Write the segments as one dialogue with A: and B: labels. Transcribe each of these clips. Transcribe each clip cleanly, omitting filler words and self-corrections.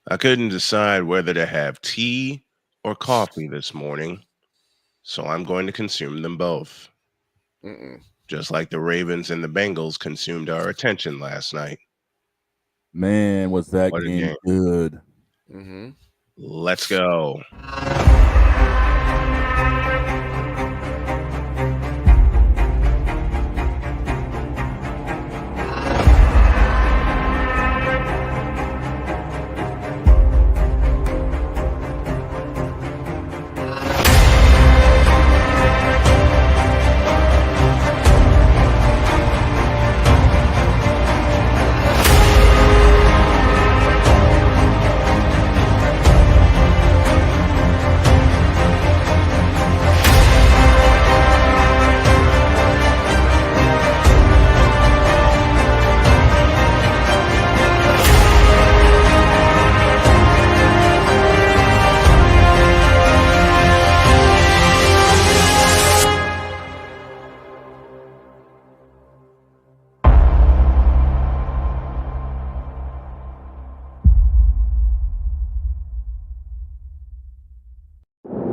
A: I couldn't decide whether to have tea or coffee this morning, so I'm going to consume them both.
B: Mm-mm.
A: Just like the Ravens and the Bengals consumed our attention last night.
C: Man, was that
A: What a
C: game
A: game.
C: good.
B: Mm-hmm.
A: Let's go.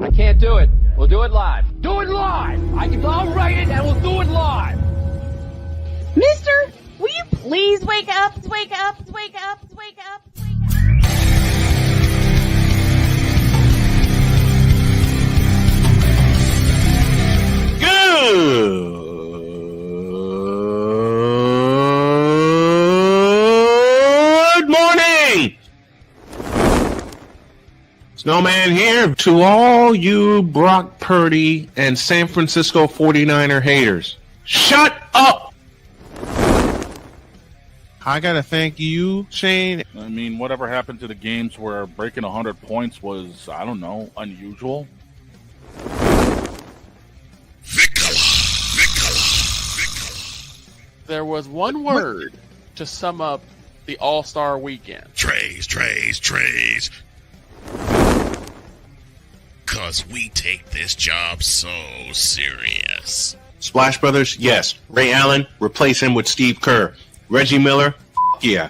D: I can't do it. We'll do it live. Do it live! I'll write it and we'll do it live!
E: Mister, will you please wake up, wake up, wake up, wake up, wake up?
A: Good morning! Snowman here to all you Brock Purdy and San Francisco 49er haters. Shut up! I gotta thank you, Shane.
F: I mean, whatever happened to the games where breaking 100 points was, I don't know, unusual?
B: There was one word to sum up the All-Star weekend.
G: Trays. Cause we take this job so serious.
A: Splash Brothers, yes. Ray Allen, replace him with Steve Kerr. Reggie Miller, yeah.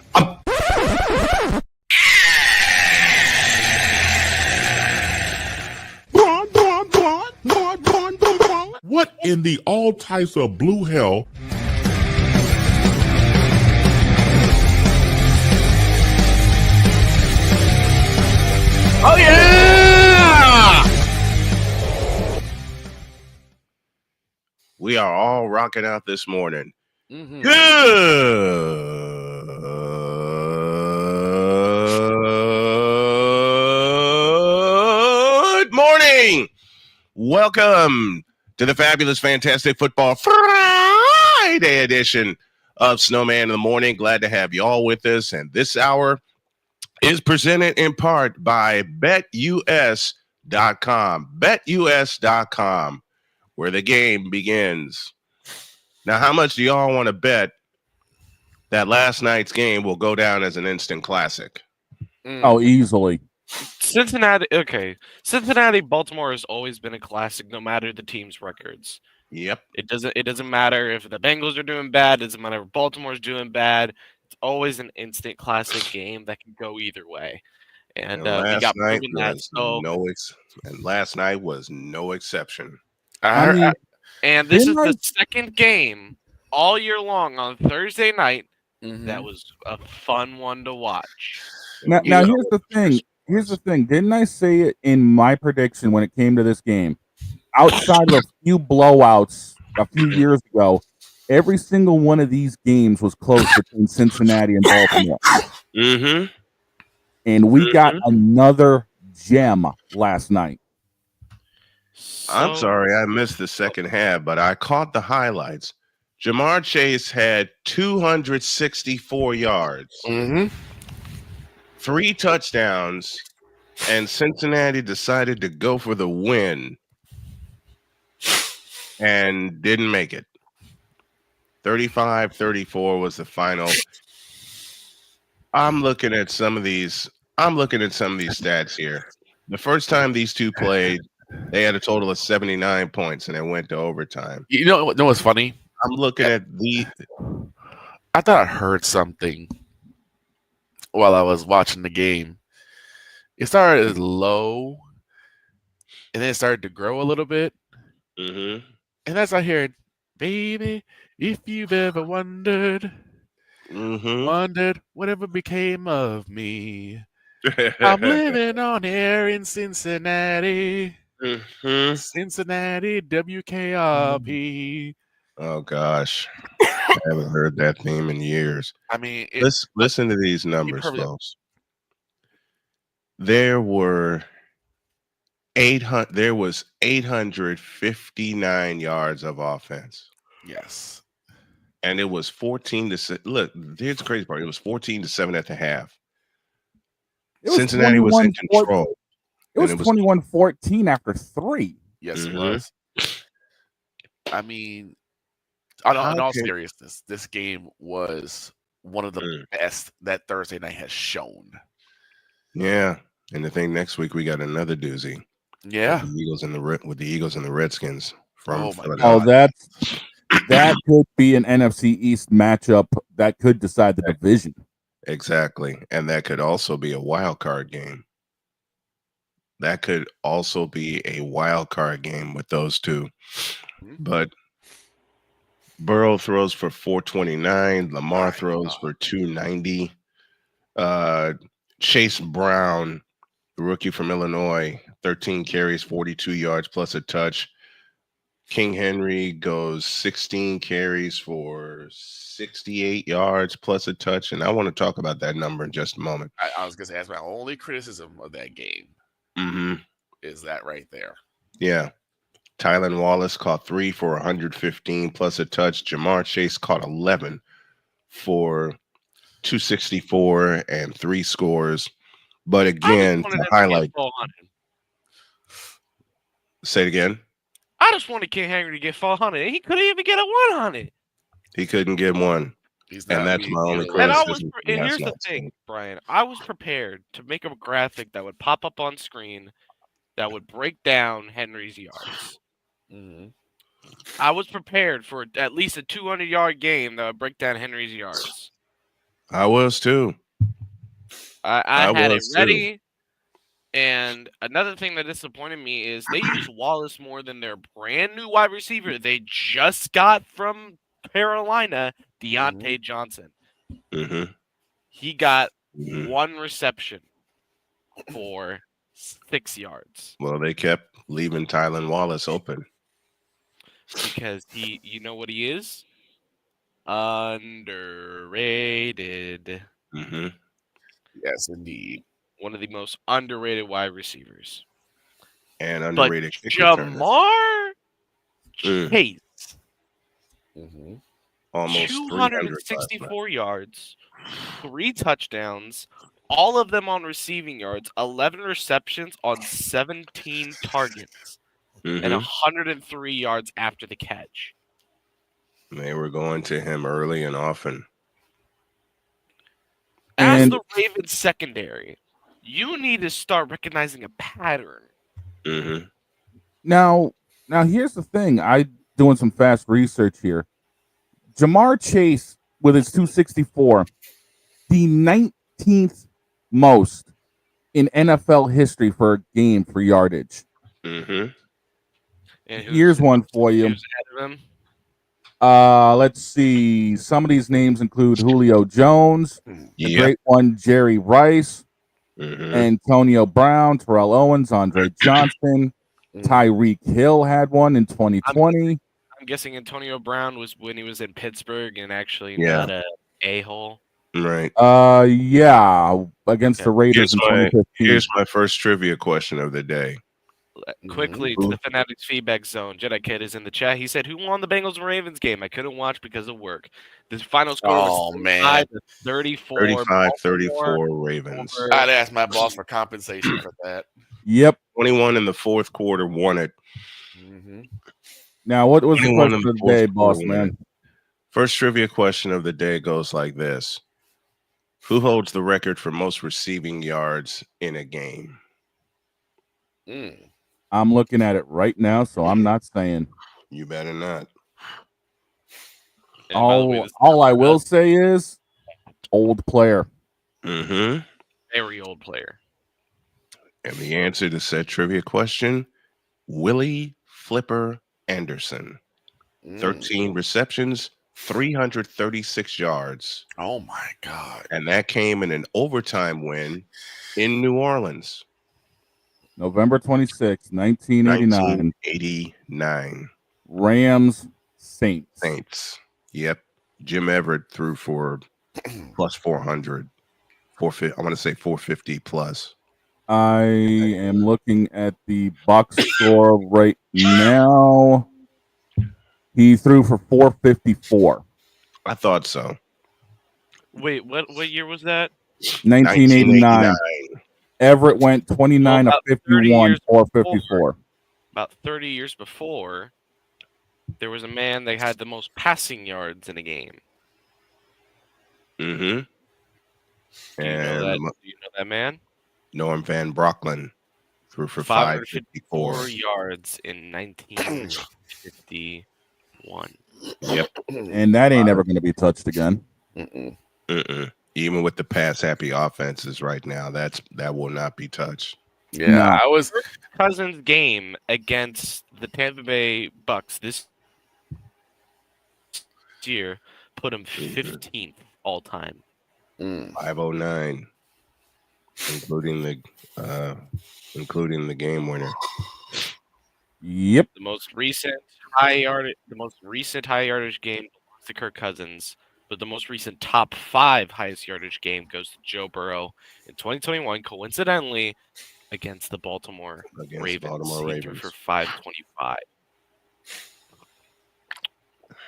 H: What in the all types of blue hell?
A: Oh yeah! We are all rocking out this morning.
B: Mm-hmm.
A: Good morning. Welcome to the fabulous, fantastic football Friday edition of Snowman in the Morning. Glad to have you all with us. And this hour is presented in part by BetUS.com. BetUS.com, where the game begins. Now, how much do y'all want to bet that last night's game will go down as an instant classic?
C: Oh, easily.
I: Cincinnati, Baltimore has always been a classic, no matter the team's records.
A: Yep.
I: It doesn't matter if the Bengals are doing bad. It doesn't matter if Baltimore's doing bad. It's always an instant classic game that can go either way. And we got proven that.
A: And last night was no exception.
I: And this is the second game all year long on Thursday night.
B: Mm-hmm.
I: That was a fun one to watch.
C: Now here's the thing. Didn't I say it in my prediction when it came to this game? Outside of a few blowouts a few years ago, every single one of these games was close between Cincinnati and Baltimore.
A: Mm-hmm.
C: And we got another gem last night.
A: I'm sorry I missed the second half, but I caught the highlights. Jamar Chase had 264 yards, 3 touchdowns, and Cincinnati decided to go for the win and didn't make it. 35-34 was the final. I'm looking at some of these stats here. The first time these two played, they had a total of 79 points, and it went to overtime.
B: You know what's funny?
A: I'm looking at
B: I thought I heard something while I was watching the game. It started as low, and then it started to grow a little bit.
A: Mm-hmm.
B: And as I heard, baby, if you've ever wondered whatever became of me, I'm living on air in Cincinnati.
A: Mm-hmm.
B: Cincinnati, WKRP.
A: Oh gosh, I haven't heard that theme in years.
B: I mean,
A: Listen to these numbers,
B: perfectly-
A: folks. There were 800. There was 859 yards of offense,
B: yes.
A: and it was 14-6. Look, here's the crazy part. It was 14-7 at the half.
C: It was
A: Cincinnati was in
C: 21-14.
A: control.
C: It was
A: and it was
C: 21-14 after 3.
B: Yes, it
A: Mhm.
B: was. I mean, in
A: How
B: all
A: can-
B: seriousness, this game was one of the
A: Mm.
B: best that Thursday night has shown.
A: Yeah, and the thing next week we got another doozy.
B: Yeah.
A: With the Eagles and the Redskins from
B: Oh, my
A: Philadelphia.
C: Oh, that could be an NFC East matchup that could decide the division.
A: Exactly, and that could also be a wild card game. That could also be a wild card game with those two. But Burrow throws for 429. Lamar throws for 290. Chase Brown, the rookie from Illinois, 13 carries, 42 yards plus a touch. King Henry goes 16 carries for 68 yards plus a touch. And I want to talk about that number in just a moment.
B: I was going to say, that's my only criticism of that game
A: Mm-hmm.
B: is that right there.
A: Yeah. Tylan Wallace caught 3 for 115 plus a touch. Jamar Chase caught 11 for 264 and 3 scores. But again, to highlight, say it again.
I: I just wanted King Henry to get 400. He couldn't even get a 100.
A: He couldn't get one. And that's my only criticism.
I: And here's the thing, Brian. I was prepared to make a graphic that would pop up on screen that would break down Henry's yards.
B: Mm-hmm.
I: I was prepared for at least a 200-yard game that would break down Henry's yards.
A: I was too.
I: I had it ready. And another thing that disappointed me is they use Wallace more than their brand new wide receiver they just got from Carolina, Deontay Johnson.
A: Mm-hmm.
I: He got 1 reception for 6 yards.
A: Well, they kept leaving Tylan Wallace open.
I: Because you know what he is? Underrated.
A: Mm-hmm.
B: Yes, indeed.
I: One of the most underrated wide receivers.
A: And underrated kick
I: Jamar Chase.
B: Mm-hmm.
A: Almost
I: 264 yards, 3 touchdowns, all of them on receiving yards, 11 receptions on 17 targets, and 103 yards after the catch.
A: They were going to him early and often.
I: As the Ravens secondary, you need to start recognizing a pattern.
A: Mm-hmm.
C: Now here's the thing. I doing some fast research here. Jamar Chase with his 264, the 19th most in NFL history for a game for yardage.
A: Mm-hmm.
I: And
C: Here's one for you.
I: Who's ahead of him?
C: Let's see. Some of these names include Julio Jones, the great one Jerry Rice, Antonio Brown, Terrell Owens, Andre Johnson, Tyreek Hill had one in 2020.
I: I'm guessing Antonio Brown was when he was in Pittsburgh and actually not a a-hole.
A: Right.
C: Yeah, against the Raiders in 2015.
A: Here's my first trivia question of the day.
I: Quickly to the Fanatics feedback zone. Jedi Kid is in the chat. He said, "Who won the Bengals and Ravens game? I couldn't watch because of work." The final score was
A: 35-34 Ravens.
B: I'd ask my boss for compensation for that.
C: Yep.
A: 21 in the fourth quarter won it.
C: Now, what was the
A: 21
C: question
A: in
C: of the
A: fourth
C: day,
A: quarter
C: boss
A: won
C: man?
A: it. First trivia question of the day goes like this. Who holds the record for most receiving yards in a game?
C: I'm looking at it right now, so I'm not saying.
A: You better not.
C: All I will say is old player.
A: Mm-hmm.
I: Very old player.
A: And the answer to said trivia question, Willie Flipper Anderson. 13 receptions, 336 yards.
B: Oh my God.
A: And that came in an overtime win in New Orleans.
C: November 26, 1989.
A: 1989.
C: Rams Saints.
A: Saints. Yep. Jim Everett threw for plus 400. 450, I want to say 450 plus.
C: I am looking at the box score right now. He threw for 454.
A: I thought so.
I: Wait, what year was that?
C: 1989. Everett went 29 of 51, 454.
I: About 30 years before, there was a man that had the most passing yards in a game.
A: Mm-hmm.
I: Do you know that man?
A: Norm Van Brocklin threw for
I: 554 yards in 1951.
A: Yep.
C: And that ain't ever going to be touched again.
A: Even with the pass-happy offenses right now, that will not be touched.
B: Yeah,
C: No.
B: I was
I: Cousins' game against the Tampa Bay Bucks this year put him 15th all time.
A: 509, including the game winner.
C: Yep.
I: The most recent high yardage game belongs to Kirk Cousins, but the most recent top 5 highest yardage game goes to Joe Burrow in 2021, coincidentally against the Baltimore Ravens. He threw for 525.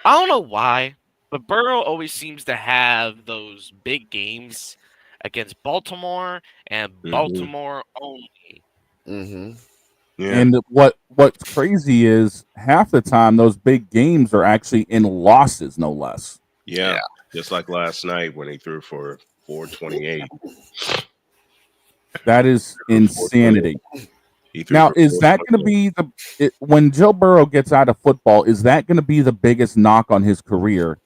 I: I don't know why, but Burrow always seems to have those big games against Baltimore and Baltimore only.
A: Yeah.
C: And what's crazy is half the time those big games are actually in losses, no less.
A: Yeah. Just like last night when he threw for 428.
C: That is insanity. Now, is that going to be when Joe Burrow gets out of football, is that going to be the biggest knock on his career?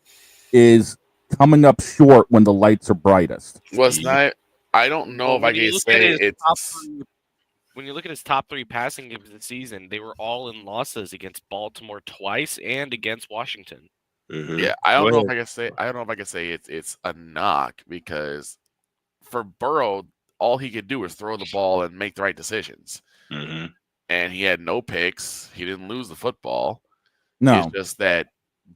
C: Is coming up short when the lights are brightest?
B: I don't know if I can say it's.
I: When you look at his top 3 passing games this season, they were all in losses against Baltimore twice and against Washington.
B: Yeah, I don't know if I can say. I don't know if I can say it's a knock, because for Burrow, all he could do was throw the ball and make the right decisions. And he had no picks. He didn't lose the football.
C: No,
B: it's just that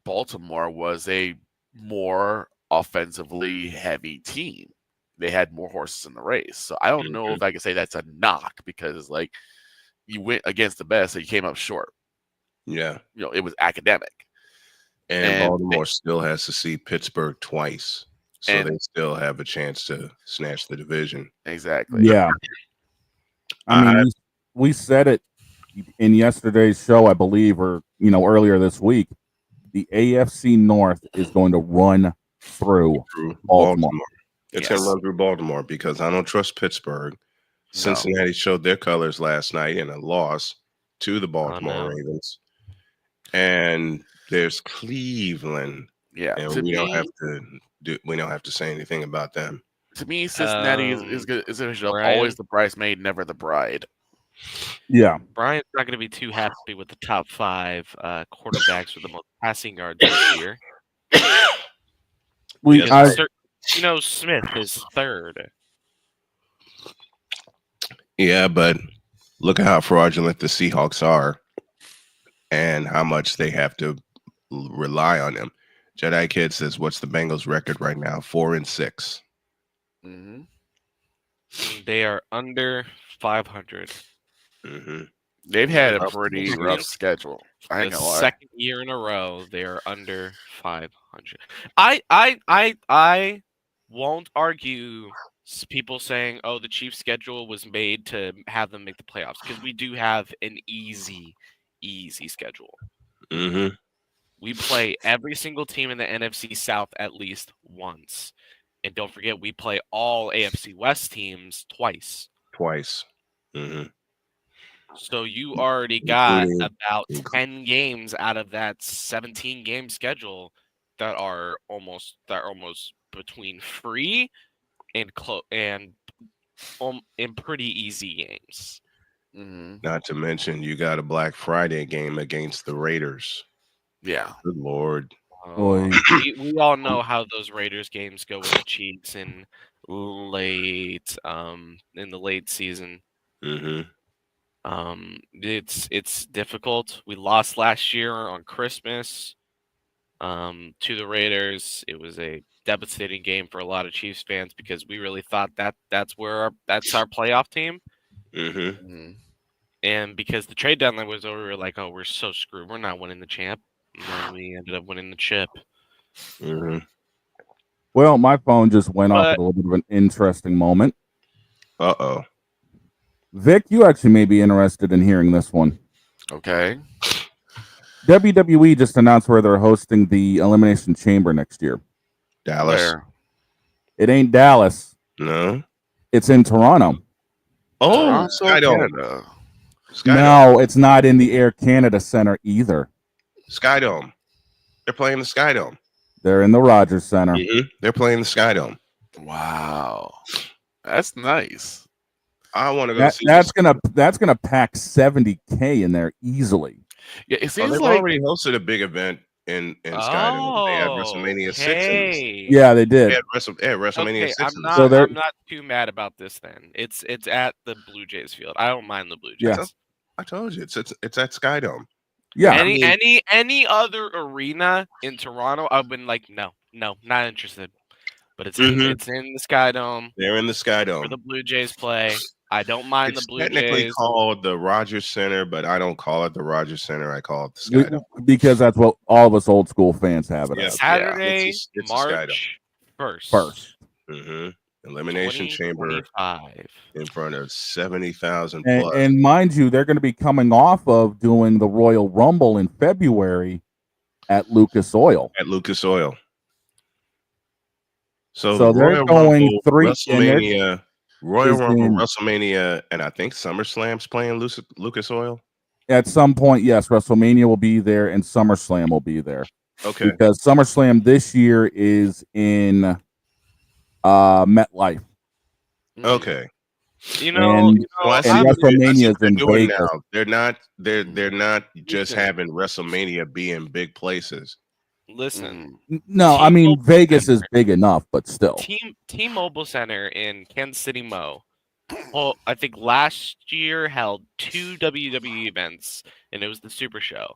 B: Baltimore was a more offensively heavy team. They had more horses in the race. So I don't know if I can say that's a knock, because like you went against the best, so you came up short.
A: Yeah.
B: It was academic.
A: And Baltimore still has to see Pittsburgh twice. So they still have a chance to snatch the division.
B: Exactly.
C: Yeah. I mean, we said it in yesterday's show, I believe, or earlier this week. The AFC North is going to run through Baltimore.
A: It's going to run through Baltimore, because I don't trust Pittsburgh. Cincinnati showed their colors last night in a loss to the Baltimore Ravens. And there's Cleveland.
B: Yeah.
A: And we don't have to say anything about them.
B: To me, Cincinnati is always the bridesmaid, never the bride.
C: Yeah.
I: Brian's not going to be too happy with the top 5 quarterbacks with the most passing yards this year. Smith is 3rd.
A: Yeah, but look at how fraudulent the Seahawks are and how much they have to rely on them. Jedi Kid says, what's the Bengals record right now? 4-6.
I: They are under 500.
B: They've had a pretty rough schedule. I ain't gonna lie.
I: Second year in a row, they are under 500. I won't argue people saying, "Oh, the Chiefs' schedule was made to have them make the playoffs," because we do have an easy schedule. We play every single team in the NFC South at least once, and don't forget we play all AFC West teams twice. So you already got about 10 games out of that 17-game schedule that are almost between free and in pretty easy games.
B: Mm-hmm.
A: Not to mention, you got a Black Friday game against the Raiders.
B: Yeah.
A: Good Lord.
I: We all know how those Raiders games go with the Chiefs in the late season.
A: Mm-hmm.
I: It's difficult. We lost last year on Christmas to the Raiders. It was a devastating game for a lot of Chiefs fans because we really thought that's our playoff team.
A: Mm-hmm.
B: Mm-hmm.
I: And because the trade deadline was over, we were like, oh, we're so screwed. We're not winning the champ. And then we ended up winning the chip.
A: Mm-hmm.
C: Well, my phone just went off at
I: But-
C: a little bit of an interesting moment.
A: Uh-oh.
C: Vic, you actually may be interested in hearing this one.
B: Okay.
C: WWE just announced where they're hosting the Elimination Chamber next year.
A: Dallas.
B: Where?
C: It ain't Dallas.
A: No.
C: It's in Toronto.
A: Oh,
B: Toronto,
A: Skydome.
B: Canada.
A: Skydome.
C: No, it's not in the Air Canada Center either.
A: Skydome. They're playing the Skydome.
C: They're in the Rogers Center.
A: Mm-hmm. They're playing the Skydome.
B: Wow. That's nice.
A: I want to go see
C: That's gonna pack 70K in there easily.
B: Yeah, it
A: Oh,
B: seems
A: they've
B: like
A: already hosted a big event in Skydome. They had WrestleMania 6.
I: Hey.
C: Yeah, they did.
A: They had WrestleMania
I: Okay,
A: 6.
I: I'm
A: in the
I: not too mad about this then. It's at the Blue Jays field. I don't mind the Blue
C: Yeah.
I: Jays.
A: I told you it's at Skydome.
C: Yeah.
I: Any other arena in Toronto, I've been like, no, not interested. But it's in the Skydome
A: They're in the Skydome.
I: where the Blue Jays play. I don't mind
A: It's
I: the Blue
A: technically
I: Jays.
A: called the Rogers Center, but I don't call it the Rogers Center. I call it the Skydome.
C: Because that's what all of us old school fans have it
A: Yeah.
C: as.
I: Saturday,
A: It's a
I: March 1st.
C: First.
A: Mm-hmm. Elimination Chamber
I: 2025.
A: in front of 70,000
C: And,
A: plus.
C: and mind you, they're going to be coming off of doing the Royal Rumble in February at Lucas Oil.
A: At Lucas Oil.
C: So
A: the
C: they're
A: Royal
C: going
A: Rumble,
C: three-
A: WrestleMania, Royal
C: is
A: Rumble,
C: in-
A: WrestleMania, and I think SummerSlam's playing Lucas Oil.
C: At some point, yes, WrestleMania will be there and SummerSlam will be there.
A: Okay.
C: Because SummerSlam this year is in MetLife.
A: Okay.
I: You know,
C: And WrestleMania is in
A: doing
C: Vegas.
A: now. They're not just having WrestleMania be in big places.
I: listen,
C: No, I mean Vegas is big enough, but still.
I: T-Mobile Center in Kansas City, Mo. Well, I think last year held 2 WWE events, and it was the Super Show.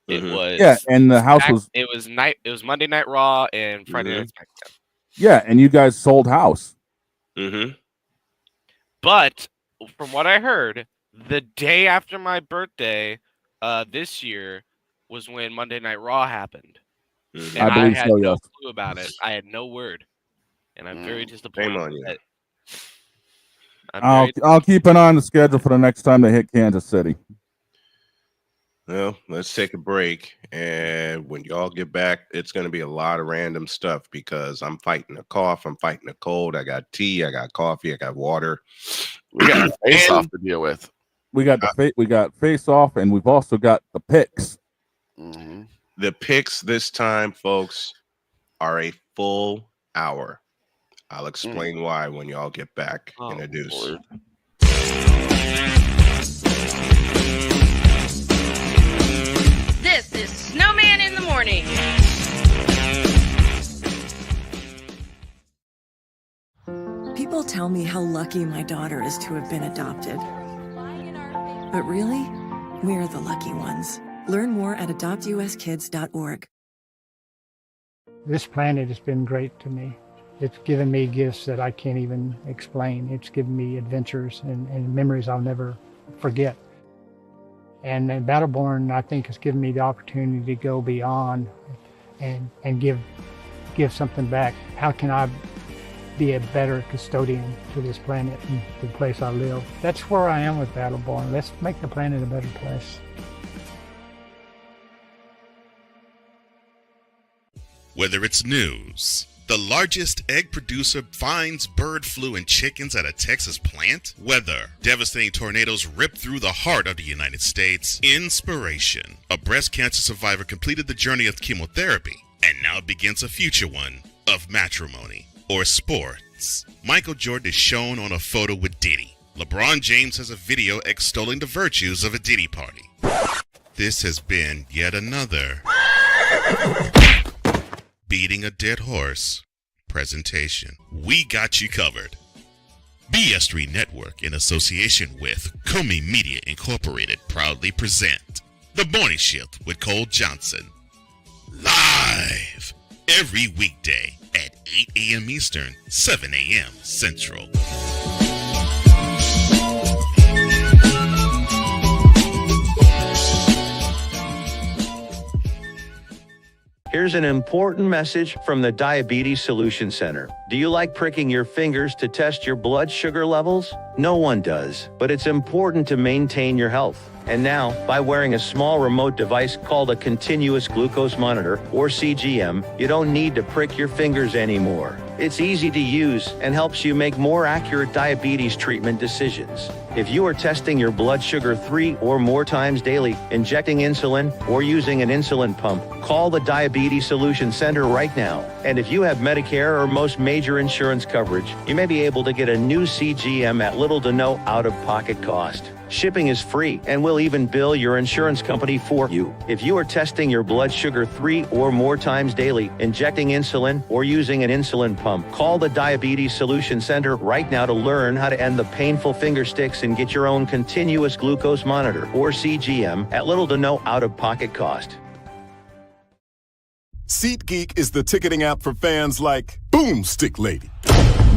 I: It was
C: and the house was
I: it was Monday Night Raw and Friday Night SmackDown.
C: and you guys sold house.
A: Mm-hmm.
I: But from what I heard, the day after my birthday, this year was when Monday Night Raw happened.
A: Mm-hmm.
I: And
C: I believe
I: had
C: so,
I: no
C: yes.
I: clue about it. I had no word, and I'm very disappointed.
A: Shame on you.
C: I'll keep an eye on the schedule for the next time they hit Kansas City.
A: Well, let's take a break, and when y'all get back, it's going to be a lot of random stuff because I'm fighting a cough, I'm fighting a cold. I got tea, I got coffee, I got water.
B: We got a face off to deal with.
C: We got we got face off, and we've also got the picks.
B: Mm-hmm.
A: The picks this time, folks, are a full hour. I'll explain why when y'all get back in a deuce.
B: Lord.
E: This is Snowman in the Morning.
J: People tell me how lucky my daughter is to have been adopted. But really, we're the lucky ones. Learn more at adoptuskids.org.
K: This planet has been great to me. It's given me gifts that I can't even explain. It's given me adventures and memories I'll never forget. And Battleborn, I think, has given me the opportunity to go beyond and give something back. How can I be a better custodian to this planet and the place I live? That's where I am with Battleborn. Let's make the planet a better place.
G: Whether it's news, the largest egg producer finds bird flu in chickens at a Texas plant, weather, devastating tornadoes rip through the heart of the United States, inspiration, a breast cancer survivor completed the journey of chemotherapy, and now begins a future one of matrimony or sport. sports. Michael Jordan is shown on a photo with Diddy. LeBron James has a video extolling the virtues of a Diddy party. This has been yet another beating a dead horse presentation. We got you covered. BS3 Network, in association with Comey Media Incorporated, proudly present The Morning Shift with Cole Johnson. Live every weekday at 8 a.m. Eastern, 7 a.m. Central.
L: Here's an important message from the Diabetes Solution Center. Do you like pricking your fingers to test your blood sugar levels? No one does, but it's important to maintain your health. And now, by wearing a small remote device called a continuous glucose monitor, or CGM, you don't need to prick your fingers anymore. It's easy to use and helps you make more accurate diabetes treatment decisions. If you are testing your blood sugar 3 or more times daily, injecting insulin, or using an insulin pump, call the Diabetes Solution Center right now. And if you have Medicare or most major insurance coverage, you may be able to get a new CGM at little to no out-of-pocket cost. Shipping is free and will even bill your insurance company for you. If you are testing your blood sugar 3 or more times daily, injecting insulin, or using an insulin pump, call the Diabetes Solution Center right now to learn how to end the painful finger sticks and get your own continuous glucose monitor, or CGM, at little to no out-of-pocket cost.
M: SeatGeek is the ticketing app for fans like Boomstick Lady.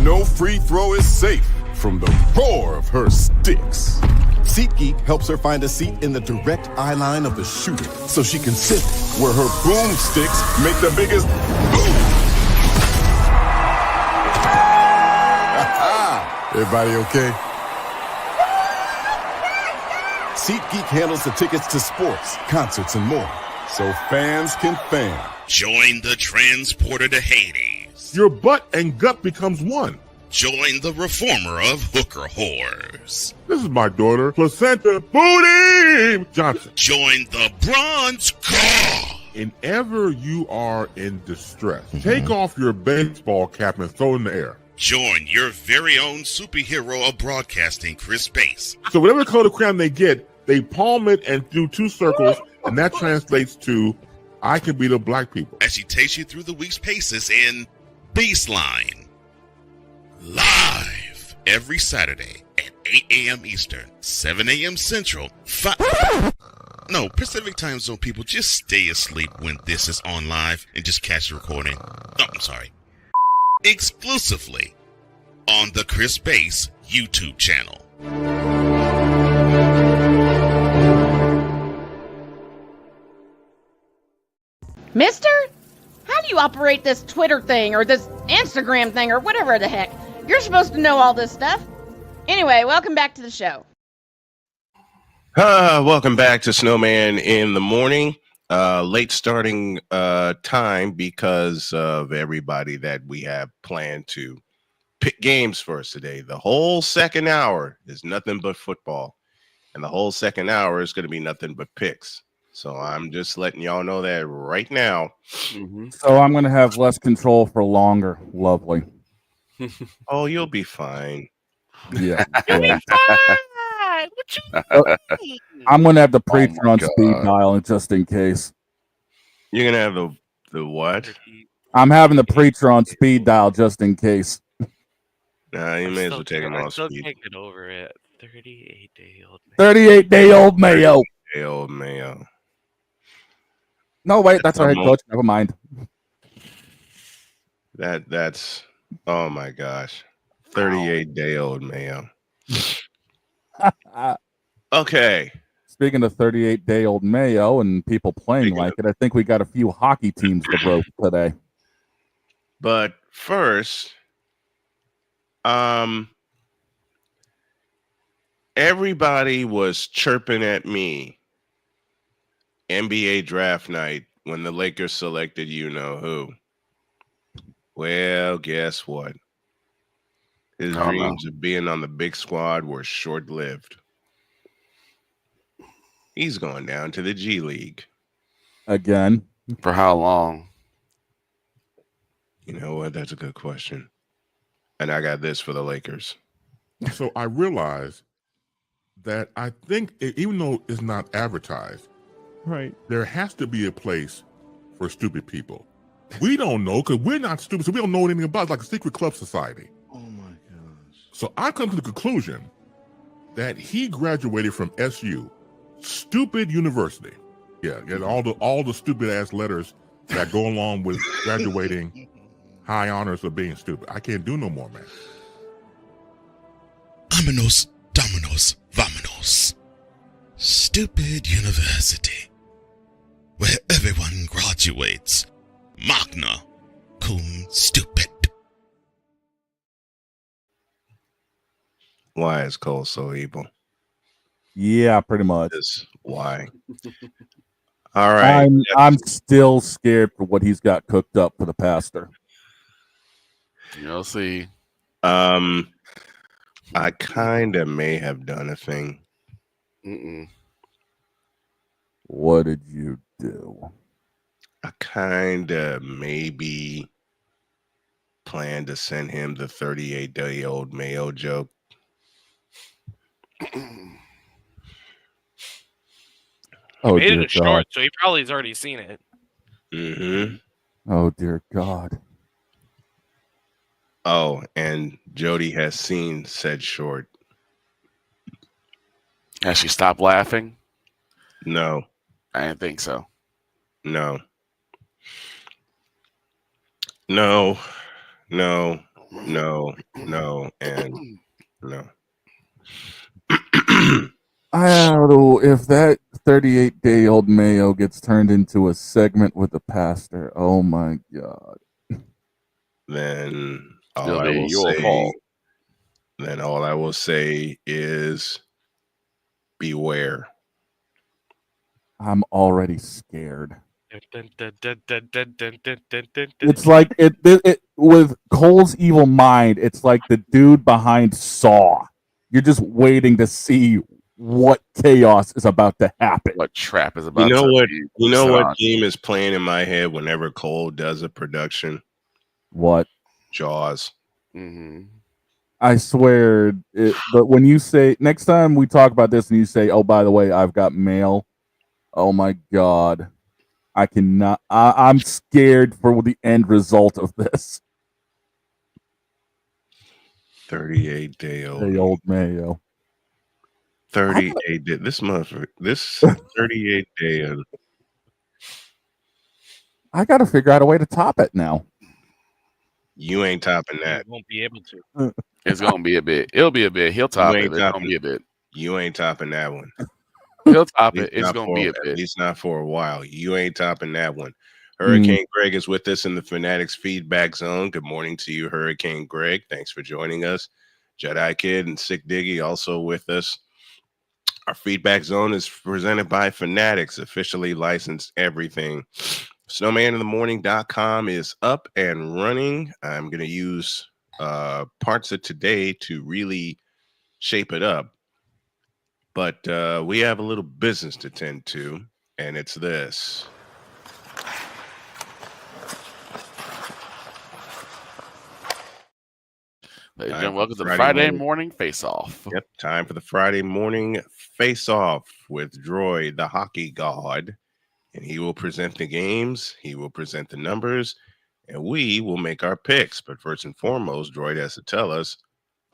M: No free throw is safe from the roar of her sticks. SeatGeek helps her find a seat in the direct eye line of the shooter so she can sit where her boomsticks make the biggest boom. Everybody okay? SeatGeek handles the tickets to sports, concerts, and more, so fans can fan.
G: Join the transporter to Hades.
H: Your butt and gut becomes one.
G: Join the reformer of hooker whores.
H: This is my daughter, Placenta Booty Johnson.
G: Join the bronze car.
H: Whenever you are in distress, take off your baseball cap and throw it in the air.
G: Join your very own superhero of broadcasting, Chris Bass.
H: So whatever color crayon they get, they palm it and do 2 circles, and that translates to, I can be the black people.
G: As she takes you through the week's paces in Baseline. Live every Saturday at 8 a.m. Eastern, 7 a.m. Central, Pacific Time Zone people, just stay asleep when this is on live and just catch the recording. Oh, I'm sorry. Exclusively on the Chris Bass YouTube channel.
E: Mister, how do you operate this Twitter thing or this Instagram thing or whatever the heck? You're supposed to know all this stuff. Anyway, welcome back to the show.
A: Welcome back to Snowman in the Morning. Late starting time because of everybody that we have planned to pick games for us today. The whole second hour is nothing but football, and the whole second hour is going to be nothing but picks. So I'm just letting y'all know that right now.
C: So I'm going to have less control for longer. Lovely.
A: Oh, you'll be fine.
C: Yeah.
I: You'll be fine. What you mean?
C: I'm going to have the preacher on speed dial just in case.
A: You're going to have the what?
C: I'm having the preacher on speed dial just in case.
A: Nah, you may as well take him off
I: still
A: speed.
I: can't get over it. 38-day-old man.
C: 38-day-old Mayo.
A: 38-day-old Mayo.
C: No, wait, that's our head coach. Never mind.
A: That's oh my gosh. 38-day-old Mayo. Okay.
C: Speaking of 38-day-old Mayo and people playing like it, I think we got a few hockey teams to roast today.
A: But first, everybody was chirping at me NBA draft night when the Lakers selected you-know-who. Well, guess what? His dreams of being on the big squad were short-lived. He's going down to the G League.
C: Again.
B: For how long?
A: You know what? That's a good question. And I got this for the Lakers.
H: So I realized that I think, even though it's not advertised,
C: right,
H: there has to be a place for stupid people. We don't know because we're not stupid, so we don't know anything about it, like a secret club society.
N: Oh my gosh.
H: So I come to the conclusion that he graduated from SU, stupid university. Yeah, all the stupid ass letters that go along with graduating, high honors of being stupid. I can't do no more, man.
G: Aminos, dominos, vamonos. Stupid university, where everyone graduates. Magna cum stupid.
A: Why is Cole so evil?
C: Yeah, pretty much.
A: Why? All right.
C: I'm still scared for what he's got cooked up for the pastor.
B: You'll see.
A: I kind of may have done a thing.
C: What did you do?
A: I kind of maybe planned to send him the 38-day-old Mayo joke.
I: He made it short, so he probably has already seen it.
A: Mm-hmm.
C: Oh, dear God.
A: Oh, and Jody has seen said short.
B: Has she stopped laughing?
A: No.
B: I didn't think so.
A: No, and no.
C: I don't know if that 38-day-old Mayo gets turned into a segment with the pastor. Oh my God.
A: Then all I will say is beware.
C: I'm already scared. It's like it with Cole's evil mind. It's like the dude behind Saw. You're just waiting to see what chaos is about to happen.
B: What trap is about
A: You know
B: to
A: what?
B: be
A: You know
B: set
A: what
B: on.
A: game is playing in my head whenever Cole does a production?
C: What?
A: Jaws.
B: Mm-hmm.
C: I swear. But when you say next time we talk about this and you say, "Oh, by the way, I've got mail," oh my God, I cannot. I'm scared for the end result of this.
A: 38-day-old
C: Mayo.
A: 38 day. This motherfucker. This 38-day.
C: I got to figure out a way to top it now.
A: You ain't topping that.
I: You won't be able to.
B: It's gonna be a bit. It'll be a bit. He'll top it. It's gonna be a bit.
A: You ain't topping that one.
B: He'll top it. It's gonna be a
A: At
B: bit.
A: least not for a while. You ain't topping that one. Hurricane Greg is with us in the Fanatics feedback zone. Good morning to you, Hurricane Greg. Thanks for joining us. Jedi Kid and Sick Diggy also with us. Our feedback zone is presented by Fanatics, officially licensed everything. Snowmaninthemorning.com is up and running. I'm going to use parts of today to really shape it up. But we have a little business to tend to, and it's this.
B: Ladies and gentlemen, welcome to the Friday morning face-off.
A: Yep, time for the Friday morning face-off with Droid, the hockey god. And he will present the games, he will present the numbers, and we will make our picks. But first and foremost, Droid has to tell us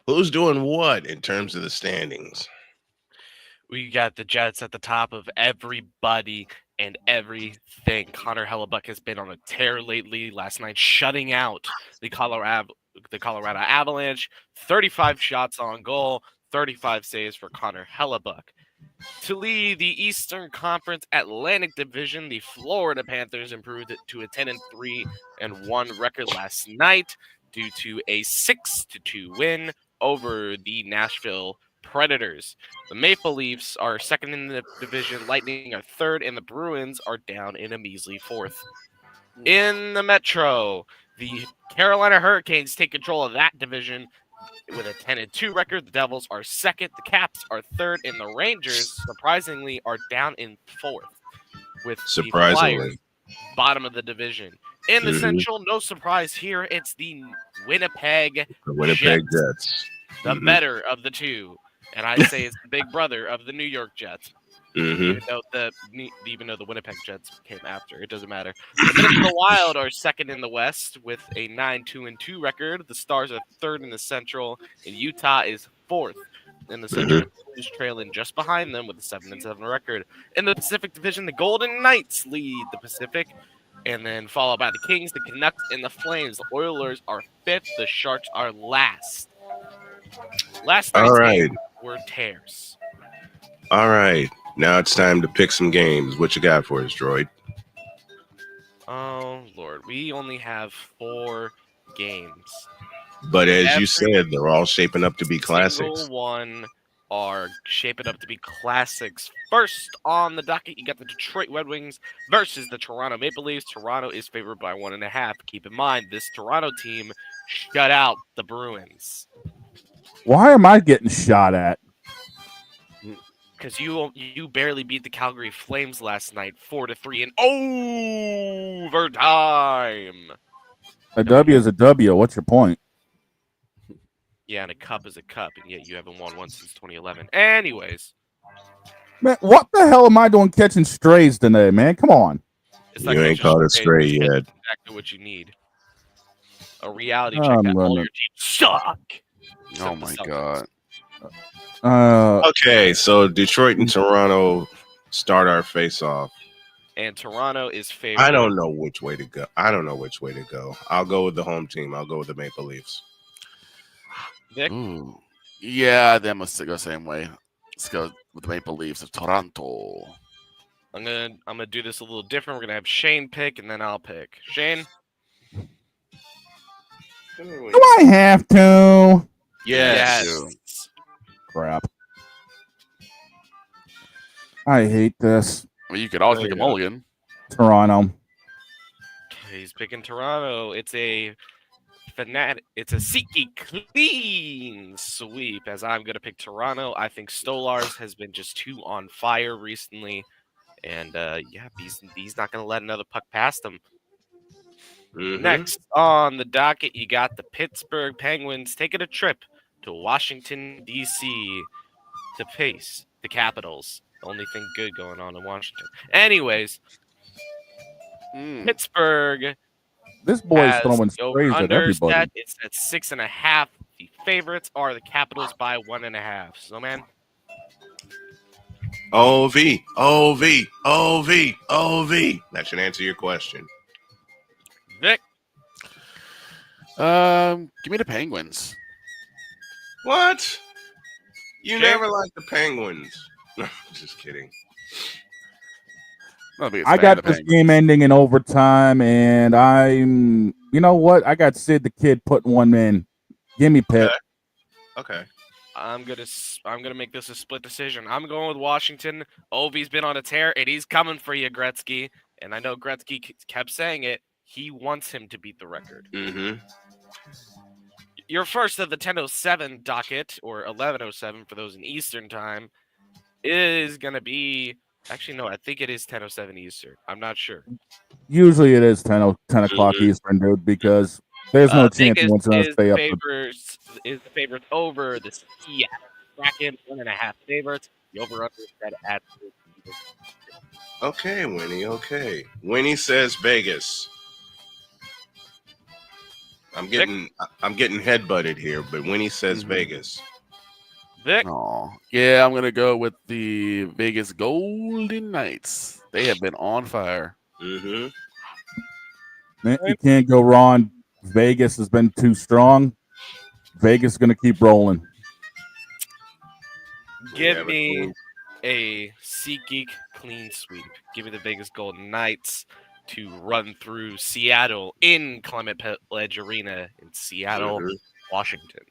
A: who's doing what in terms of the standings.
I: We got the Jets at the top of everybody and everything. Connor Hellebuck has been on a tear lately. Last night, shutting out the Colorado Avalanche. 35 shots on goal, 35 saves for Connor Hellebuck. To lead the Eastern Conference Atlantic Division, the Florida Panthers improved to a 10-3-1 record last night due to a 6-2 win over the Nashville Predators. The Maple Leafs are second in the division, Lightning are third, and the Bruins are down in a measly fourth. In the Metro, the Carolina Hurricanes take control of that division with a 10-2 record. The Devils are second, the Caps are third, and the Rangers, surprisingly, are down in fourth with the Flyers bottom of the division. In the Central, no surprise here. It's the Winnipeg
A: Jets.
I: The better of the two. And I say it's the big brother of the New York Jets. Even though the Winnipeg Jets came after, it doesn't matter. The Minnesota Wild are second in the West with a 9-2-2 record. The Stars are third in the Central, and Utah is fourth in the Central. Blues trailing just behind them with a 7-7 record. In the Pacific Division, the Golden Knights lead the Pacific, and then followed by the Kings, the Canucks, and the Flames. The Oilers are fifth. The Sharks are last. Last night's games were tears.
A: All right. Now it's time to pick some games. What you got for us, Droid?
I: Oh, Lord. We only have 4 games.
A: But as you said, they're all shaping up to be classics.
I: Single one are shaping up to be classics. First on the docket, you got the Detroit Red Wings versus the Toronto Maple Leafs. Toronto is favored by 1.5. Keep in mind, this Toronto team shut out the Bruins.
C: Why am I getting shot at?
I: Because you barely beat the Calgary Flames last night, 4-3 in overtime.
C: A W is a W. What's your point?
I: Yeah, and a cup is a cup, and yet you haven't won one since 2011. Anyways.
C: Man, what the hell am I doing catching strays today, man? Come on.
A: You ain't caught a stray yet.
I: That's exactly what you need. A reality check that all your teams suck.
B: Oh, my God.
A: Okay, so Detroit and Toronto start our face-off.
I: And Toronto is favored.
A: I don't know which way to go. I'll go with the home team. I'll go with the Maple Leafs.
I: Vic?
B: Yeah, they must go the same way. Let's go with the Maple Leafs of Toronto.
I: I'm gonna do this a little different. We're gonna have Shane pick, and then I'll pick. Shane?
C: Do I have to?
I: Yes.
C: Crap. I hate this.
B: Well, you could always pick a mulligan.
C: Toronto.
I: He's picking Toronto. It's a SeatGeek clean sweep, as I'm going to pick Toronto. I think Stolarz has been just too on fire recently. And, he's not going to let another puck past him. Next on the docket, you got the Pittsburgh Penguins taking a trip to Washington, D.C. to face the Capitals. The only thing good going on in Washington. Anyways, Pittsburgh.
C: This boy is throwing sprays at everybody.
I: It's at 6.5. The favorites are the Capitals by 1.5. So, man.
A: OV. That should answer your question.
I: Vic?
B: Give me the Penguins.
A: What? You never liked the Penguins. No, just kidding.
C: I got this game ending in overtime, and you know what? I got Sid the Kid putting one in. Give me Pitt.
A: Okay.
I: I'm gonna make this a split decision. I'm going with Washington. Ovi's been on a tear, and he's coming for you, Gretzky. And I know Gretzky kept saying it. He wants him to beat the record. Your first of the 10:07 docket, or 11:07 for those in Eastern time, is going to be... Actually, no, I think it is 10:07 Eastern. I'm not sure.
C: Usually it is 10 o'clock Eastern, dude, because there's no chance he wants to stay up.
I: Is the favorite over the Seattle Kraken, 1.5 favorites. The over-under is set at...
A: Okay, Winnie, okay. Winnie says Vegas. I'm getting headbutted here, but Winnie says Vegas.
I: Vic?
B: Yeah, I'm going to go with the Vegas Golden Knights. They have been on fire.
C: Man, you can't go wrong. Vegas has been too strong. Vegas is going to keep rolling.
I: Give me a SeatGeek clean sweep. Give me the Vegas Golden Knights to run through Seattle in Clement Pledge Arena in Seattle, Washington.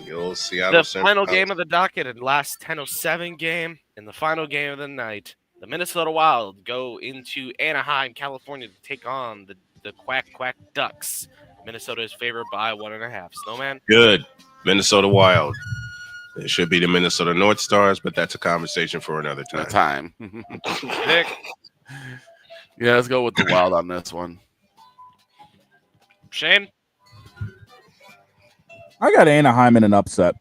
I: The final game of the docket and last 10:07 game and the final game of the night. The Minnesota Wild go into Anaheim, California to take on the Quack Ducks. Minnesota is favored by 1.5. Snowman?
A: Good. Minnesota Wild. It should be the Minnesota North Stars, but that's a conversation for another time.
I: Vic?
B: Yeah, let's go with the Wild on this one.
I: Shane?
C: I got Anaheim in an upset.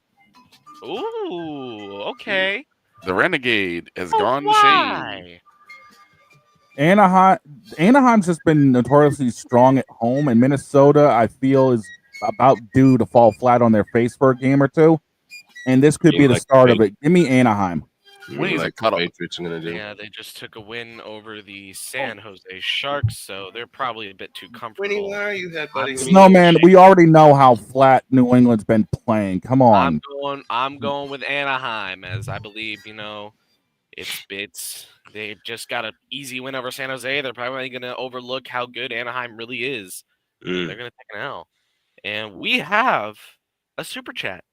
I: Ooh, okay.
B: The Renegade has
I: Oh,
B: gone to Shane.
C: Anaheim's just been notoriously strong at home, and Minnesota, I feel, is about due to fall flat on their face for a game or two. And this could be the start of it. Give me Anaheim.
B: Winnie's
A: like
B: a cuddle.
A: Patriots are gonna do.
I: Yeah, they just took a win over the San Jose Sharks, so they're probably a bit too comfortable.
A: Winnie, why are you headbutting me?
C: Snowman, we already know how flat New England's been playing. Come on.
I: I'm going with Anaheim, as I believe, they just got an easy win over San Jose. They're probably going to overlook how good Anaheim really is. They're going to take an L. And we have a super chat.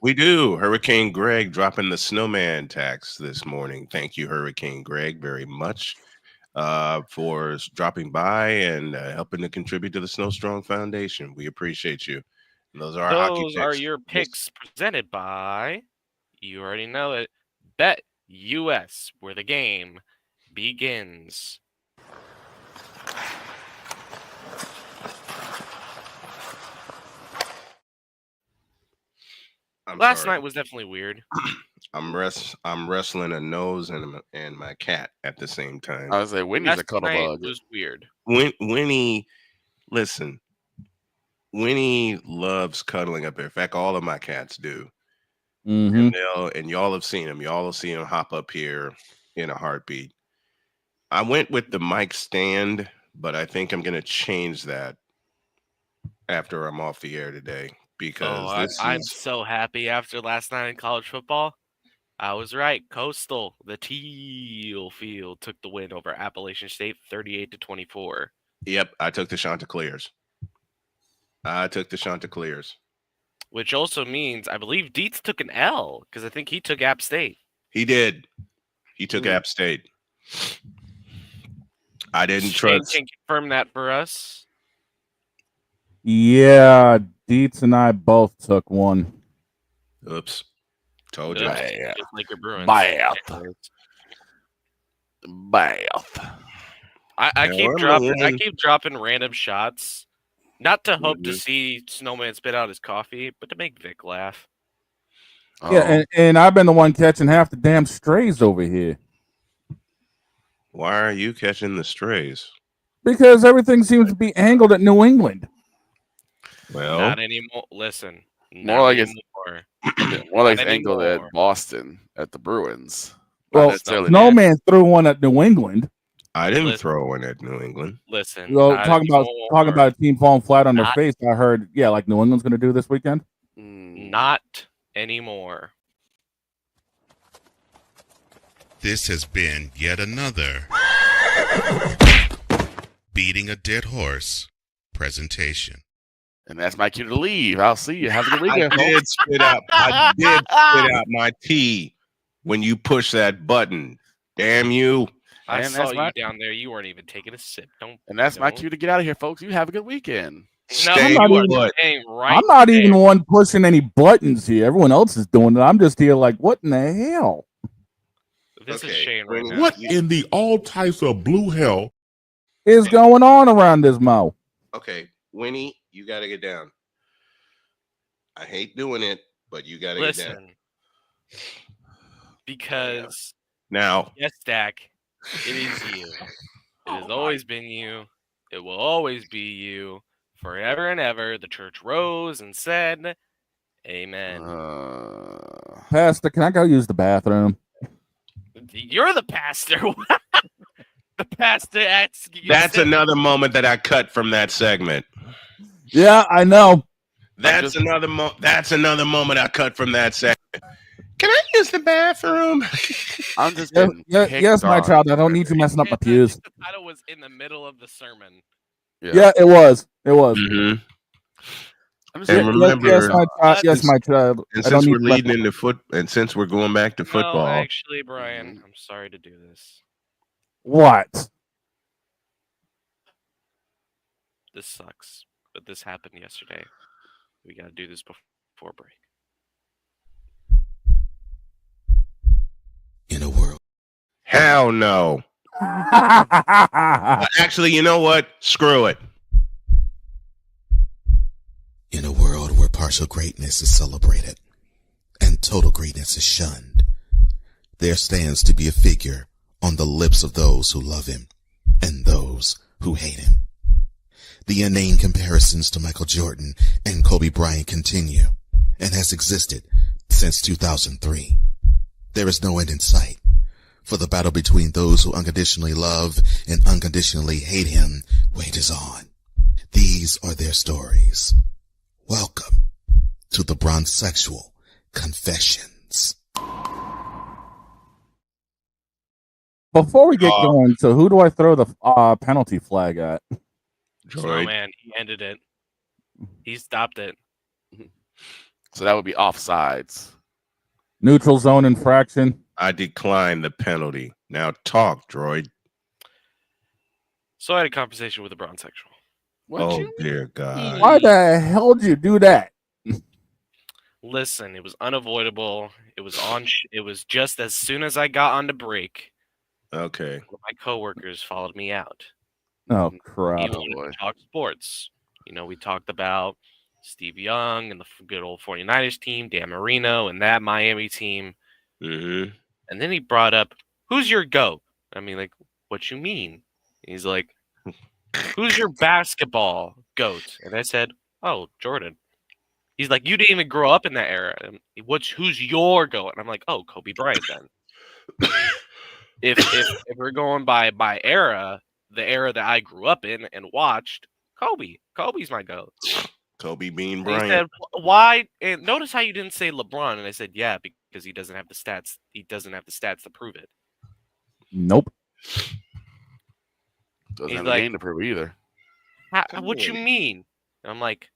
A: We do. Hurricane Greg dropping the snowman tax this morning. Thank you, Hurricane Greg, very much for dropping by and helping to contribute to the Snow Strong Foundation. We appreciate you. And those are our hockey picks.
I: Those are your picks presented by, you already know it, Bet US, where the game begins. Last night was definitely weird.
A: I'm wrestling a nose and my cat at the same time.
B: I was like, Winnie's a cuddle bug.
I: It was weird.
A: Winnie, listen. Winnie loves cuddling up there. In fact, all of my cats do. And y'all have seen him. Y'all will see him hop up here in a heartbeat. I went with the mic stand, but I think I'm going to change that after I'm off the air today because
I: I'm so happy after last night in college football. I was right. Coastal, the teal field, took the win over Appalachian State 38-24.
A: Yep, I took the Chanticleers.
I: Which also means I believe Dietz took an L because I think he took App State.
A: He did. He took App State. I didn't
I: Shane
A: trust.
I: can confirm that for us.
C: Yeah, Dietz and I both took one.
A: Oops. Told you.
I: Just like your Bruins.
B: Bath.
I: I keep dropping random shots. Not to hope to see Snowman spit out his coffee, but to make Vic laugh.
C: Yeah, and I've been the one catching half the damn strays over here.
A: Why are you catching the strays?
C: Because everything seems to be angled at New England.
A: Well,
I: not anymore. Listen,
B: more like it's angled at Boston at the Bruins.
C: Well, Snowman threw one at New England.
A: I didn't throw one at New England.
I: Listen,
C: well, talking about a team falling flat on their face. I heard, like New England's going to do this weekend.
I: Not anymore.
G: This has been yet another beating a dead horse presentation.
B: And that's my cue to leave. I'll see you. Have a good weekend.
A: I did spit out my tea when you push that button. Damn you.
I: I saw you down there. You weren't even taking a sip.
B: That's my cue to get out of here, folks. You have a good weekend.
C: I'm not even the one pushing any buttons here. Everyone else is doing it. I'm just here like, what in the hell?
I: This is Shane right now.
H: What in the all types of blue hell
C: is going on around this mo?
A: Okay, Winnie, you got to get down. I hate doing it, but you got to get down.
I: Because
A: now,
I: yes, Dak, it is you. It has always been you. It will always be you. Forever and ever, the church rose and said, Amen.
C: Pastor, can I go use the bathroom?
I: You're the pastor. The pastor asks you.
A: That's another moment that I cut from that segment.
C: Yeah, I know.
A: That's another moment I cut from that segment. Can I use the bathroom?
B: I'm just
C: yes, my child. I don't need you messing up my pews.
I: The title was in the middle of the sermon.
C: Yeah, it was. It was.
A: Mm-hmm.
C: And remember, yes, my child.
A: And since we're leading into and since we're going back to football,
I: actually, Brian, I'm sorry to do this.
C: What?
I: This sucks, but this happened yesterday. We got to do this before break.
M: In a world.
A: Hell no. Actually, you know what? Screw it.
N: partial greatness is celebrated and total greatness is shunned, there stands to be a figure on the lips of those who love him and those who hate him. The inane comparisons to Michael Jordan and Kobe Bryant continue and has existed since 2003. There is no end in sight, for the battle between those who unconditionally love and unconditionally hate him wages on. These are their stories. Welcome to the Bronzexual Confessions.
C: Before we get going, so who do I throw the penalty flag at?
I: Snowman, he ended it. He stopped it.
B: So that would be offsides.
C: Neutral zone infraction.
A: I decline the penalty. Now talk, droid.
I: So I had a conversation with a Bronzexual.
A: Oh, dear God.
C: Why the hell did you do that?
I: Listen, it was unavoidable. It was it was just as soon as I got on the break.
A: Okay.
I: One of my coworkers followed me out.
C: Oh, crap.
I: He wanted to talk sports. You know, we talked about Steve Young and the good old 49ers team, Dan Marino, and that Miami team.
A: Mm-hmm.
I: And then he brought up, who's your GOAT? I mean, like, what you mean? He's like, who's your basketball GOAT? And I said, oh, Jordan. He's like, you didn't even grow up in that era. And who's your GOAT? And I'm like, oh, Kobe Bryant then. if we're going by era, the era that I grew up in and watched, Kobe's my GOAT.
A: Kobe Bean
I: And
A: Bryant.
I: he said, why? And notice how you didn't say LeBron. And I said, yeah, because he doesn't have the stats. He doesn't have the stats to prove it.
C: Nope.
B: Doesn't
I: He's
B: have
I: like,
B: a game to prove either.
I: What you mean? And I'm like,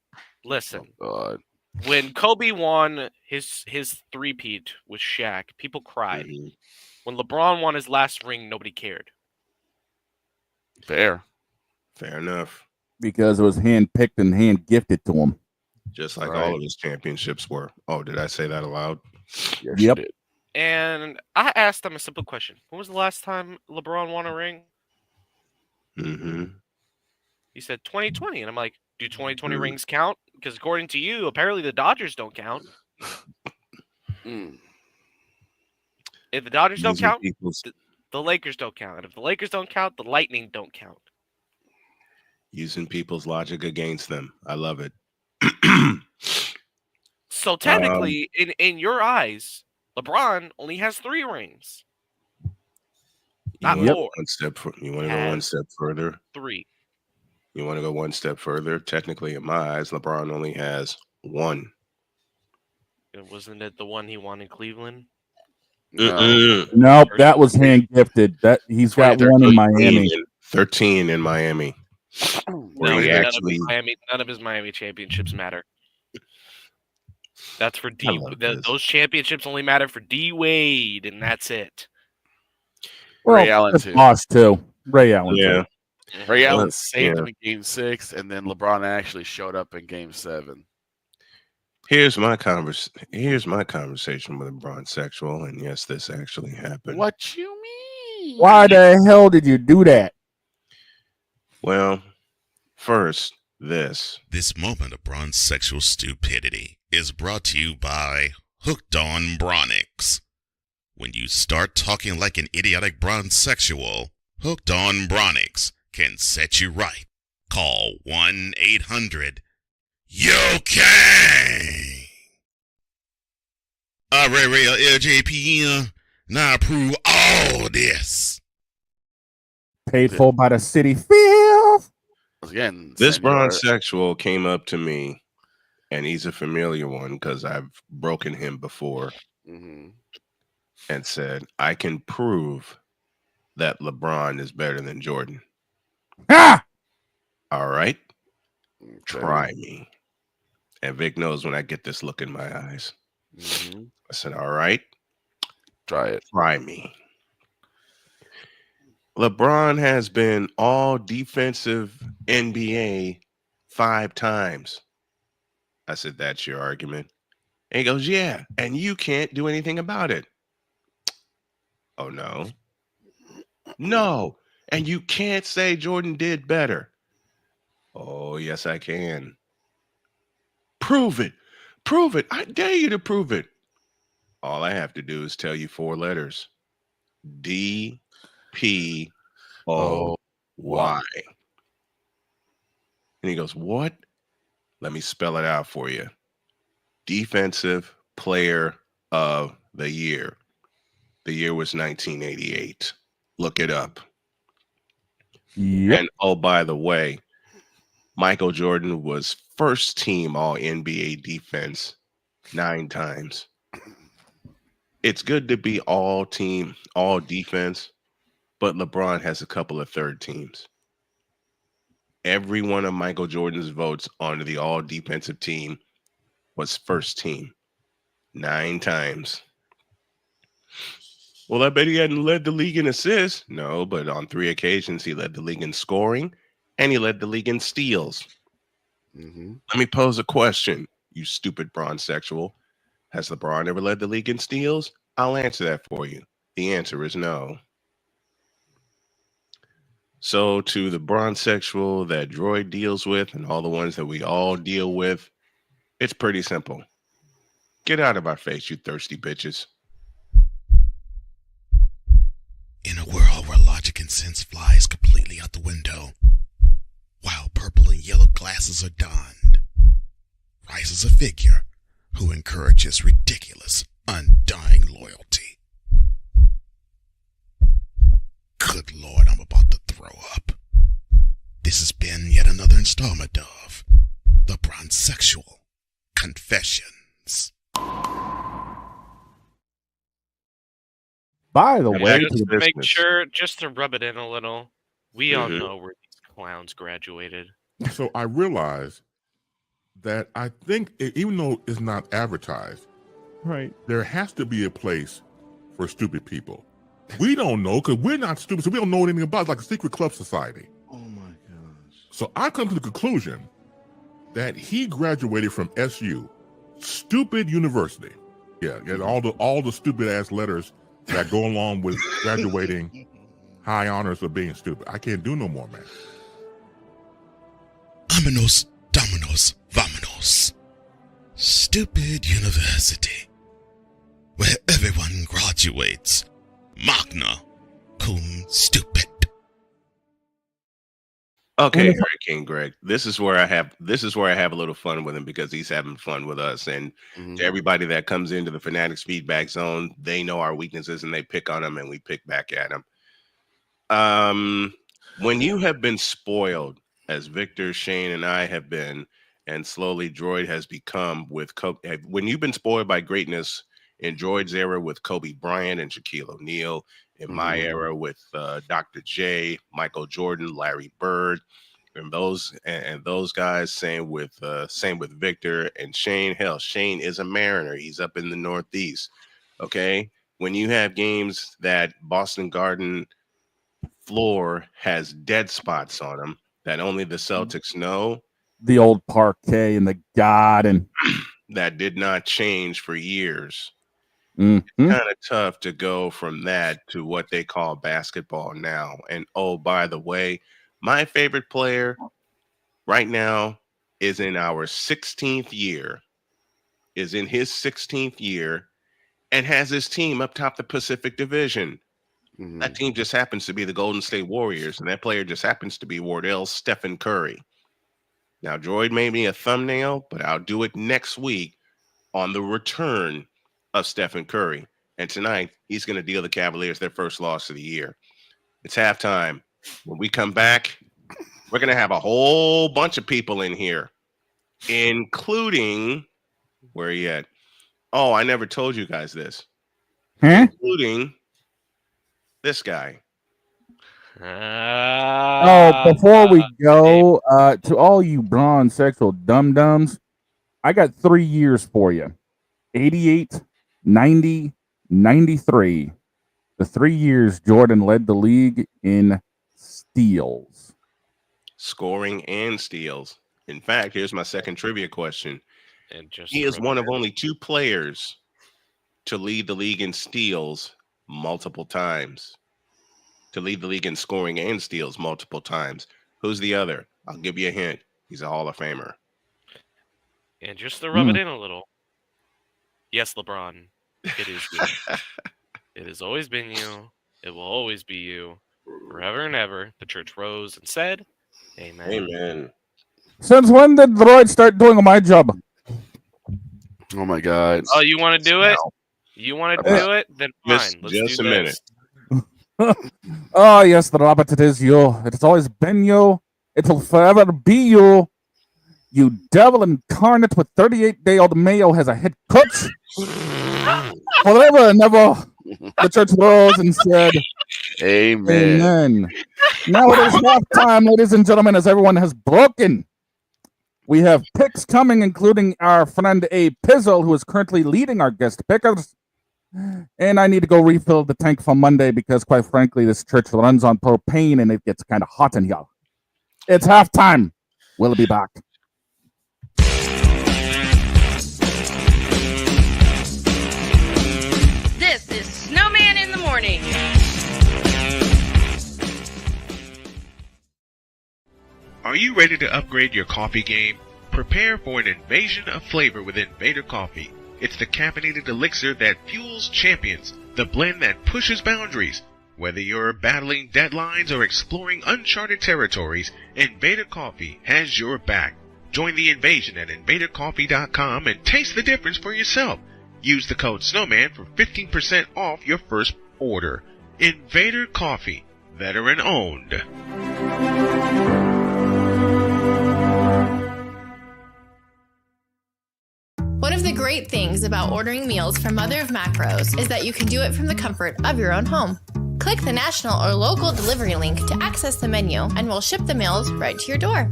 I: listen.
B: Oh, God.
I: When Kobe won his three-peat with Shaq, people cried.
A: Mm-hmm.
I: When LeBron won his last ring, nobody cared.
B: Fair
A: enough.
C: Because it was hand-picked and hand-gifted to him.
A: Just like all of his championships were. Oh, did I say that aloud?
B: Yes,
C: yep.
B: You did.
I: And I asked him a simple question. When was the last time LeBron won a ring?
A: Mm-hmm.
I: He said 2020. And I'm like, do 2020 rings count? Because according to you, apparently the Dodgers don't count. If the Dodgers don't count, the Lakers don't count. And if the Lakers don't count, the Lightning don't count.
A: Using people's logic against them. I love it.
I: So technically, in your eyes, LeBron only has 3 rings. Not 4.
A: You want to go one step further?
I: 3.
A: You want to go one step further? Technically, in my eyes, LeBron only has 1.
I: Wasn't it the one he won in Cleveland?
C: Nope, that was hand gifted. That he's got one in Miami.
A: 13 in Miami.
I: None of his Miami championships matter. That's for D. Those championships only matter for D Wade, and that's it.
C: Well,
B: Ray Allen too.
C: Boss too. Ray Allen.
A: Yeah.
C: Too.
B: Ray Allen saved him in Game 6, and then LeBron actually showed up in Game 7.
A: Here's my conversation with a Bronzexual, and yes, this actually happened.
B: What you mean?
C: Why the hell did you do that?
A: Well, first, this
G: moment of Bronzexual stupidity is brought to you by Hooked on Bronix. When you start talking like an idiotic Bronzexual, Hooked on Bronix can set you right. Call 1-800-YO-KANG. Real LJPM, now approve all this.
C: Paid for by the city field.
B: Again,
A: this Bronzexual came up to me, and he's a familiar one because I've broken him before, and said, I can prove that LeBron is better than Jordan.
C: Ah!
A: All right. Try me. And Vic knows when I get this look in my eyes. I said, all right.
B: Try it.
A: Try me. LeBron has been all defensive NBA 5 times. I said, that's your argument. And he goes, yeah, and you can't do anything about it. Oh, no. No. And you can't say Jordan did better. Oh, yes, I can. Prove it. Prove it. I dare you to prove it. All I have to do is tell you 4 letters. D P O Y. And he goes, "What?" Let me spell it out for you. Defensive Player of the Year. The year was 1988. Look it up.
C: Yep.
A: And oh, by the way, Michael Jordan was first team All NBA defense 9 times. It's good to be all team, all defense, but LeBron has a couple of third teams. Every one of Michael Jordan's votes onto the all defensive team was first team 9 times. Well, I bet he hadn't led the league in assists. No, but on 3 occasions, he led the league in scoring and he led the league in steals. Let me pose a question, you stupid bronzexual. Has LeBron ever led the league in steals? I'll answer that for you. The answer is no. So to the bronzexual that Droid deals with and all the ones that we all deal with, it's pretty simple. Get out of our face, you thirsty bitches.
N: In a world where logic and sense flies completely out the window, while purple and yellow glasses are donned, rises a figure who encourages ridiculous, undying loyalty. Good Lord, I'm about to throw up. This has been yet another installment of The Bronzexual Confessions.
C: By the way,
I: just to make sure, just to rub it in a little, we all know where these clowns graduated.
H: So I realized that I think, even though it's not advertised,
C: right,
H: there has to be a place for stupid people. We don't know because we're not stupid, so we don't know anything about it. It's like a secret club society.
O: Oh my gosh.
H: So I come to the conclusion that he graduated from SU, stupid university. Yeah, all the stupid ass letters that go along with graduating high honors of being stupid. I can't do no more, man.
N: Vámonos, dominos, vámonos. Stupid university, where everyone graduates magna cum stupid.
A: Okay, Hurricane Greg. This is where I have a little fun with him because he's having fun with us. And to everybody that comes into the Fanatics feedback zone, they know our weaknesses and they pick on them and we pick back at them. When you have been spoiled, as Victor, Shane, and I have been, and slowly Droid has become when you've been spoiled by greatness in Droid's era with Kobe Bryant and Shaquille O'Neal, in my era with Dr. J, Michael Jordan, Larry Bird, and those guys. Same with Victor and Shane. Hell, Shane is a Mariner. He's up in the Northeast. Okay, when you have games that Boston Garden floor has dead spots on them that only the Celtics know.
C: The old parquet and the garden.
A: That did not change for years.
C: It's
A: kind of tough to go from that to what they call basketball now. And oh, by the way, my favorite player right now is in our 16th year, is in his 16th year, and has his team up top the Pacific Division. That team just happens to be the Golden State Warriors, and that player just happens to be Wardell's Stephen Curry. Now, Droid made me a thumbnail, but I'll do it next week on the return of Stephen Curry. And tonight, he's going to deal the Cavaliers their first loss of the year. It's halftime. When we come back, we're going to have a whole bunch of people in here, including, where are you at? Oh, I never told you guys this. Including this guy.
C: Before we go, to all you bronzexual dum-dums, I got 3 years for you. 88, 90, 93. The 3 years Jordan led the league in steals.
A: Scoring and steals. In fact, here's my second trivia question. He is one of only 2 players to lead the league in steals multiple times. To lead the league in scoring and steals multiple times. Who's the other? I'll give you a hint. He's a Hall of Famer.
I: And just to rub it in a little, Yes, LeBron, it is you. It has always been you. It will always be you. Forever and ever. The church rose and said, Amen.
A: Amen.
C: Since when did droids start doing my job?
B: Oh my God.
I: Oh, you want to do it? You want to do it? Then fine. Let's
A: Just
I: do
A: a minute.
C: Oh, yes, the rabbit, it is you. It has always been you. It will forever be you. You devil incarnate with 38-day-old Mayo has a head coach. Forever and ever, the church rose and said,
B: Amen.
C: Amen. Now it is halftime, ladies and gentlemen, as everyone has broken. We have picks coming, including our friend A. Pizzle, who is currently leading our guest pickers. And I need to go refill the tank for Monday because, quite frankly, this church runs on propane and it gets kind of hot in here. It's halftime. We'll be back.
E: This is Snowman in the Morning.
O: Are you ready to upgrade your coffee game? Prepare for an invasion of flavor with Invader Coffee. It's the caffeinated elixir that fuels champions, the blend that pushes boundaries. Whether you're battling deadlines or exploring uncharted territories, Invader Coffee has your back. Join the invasion at invadercoffee.com and taste the difference for yourself. Use the code SNOWMAN for 15% off your first order. Invader Coffee, veteran owned.
P: One of the great things about ordering meals from Mother of Macros is that you can do it from the comfort of your own home. Click the national or local delivery link to access the menu, and we'll ship the meals right to your door.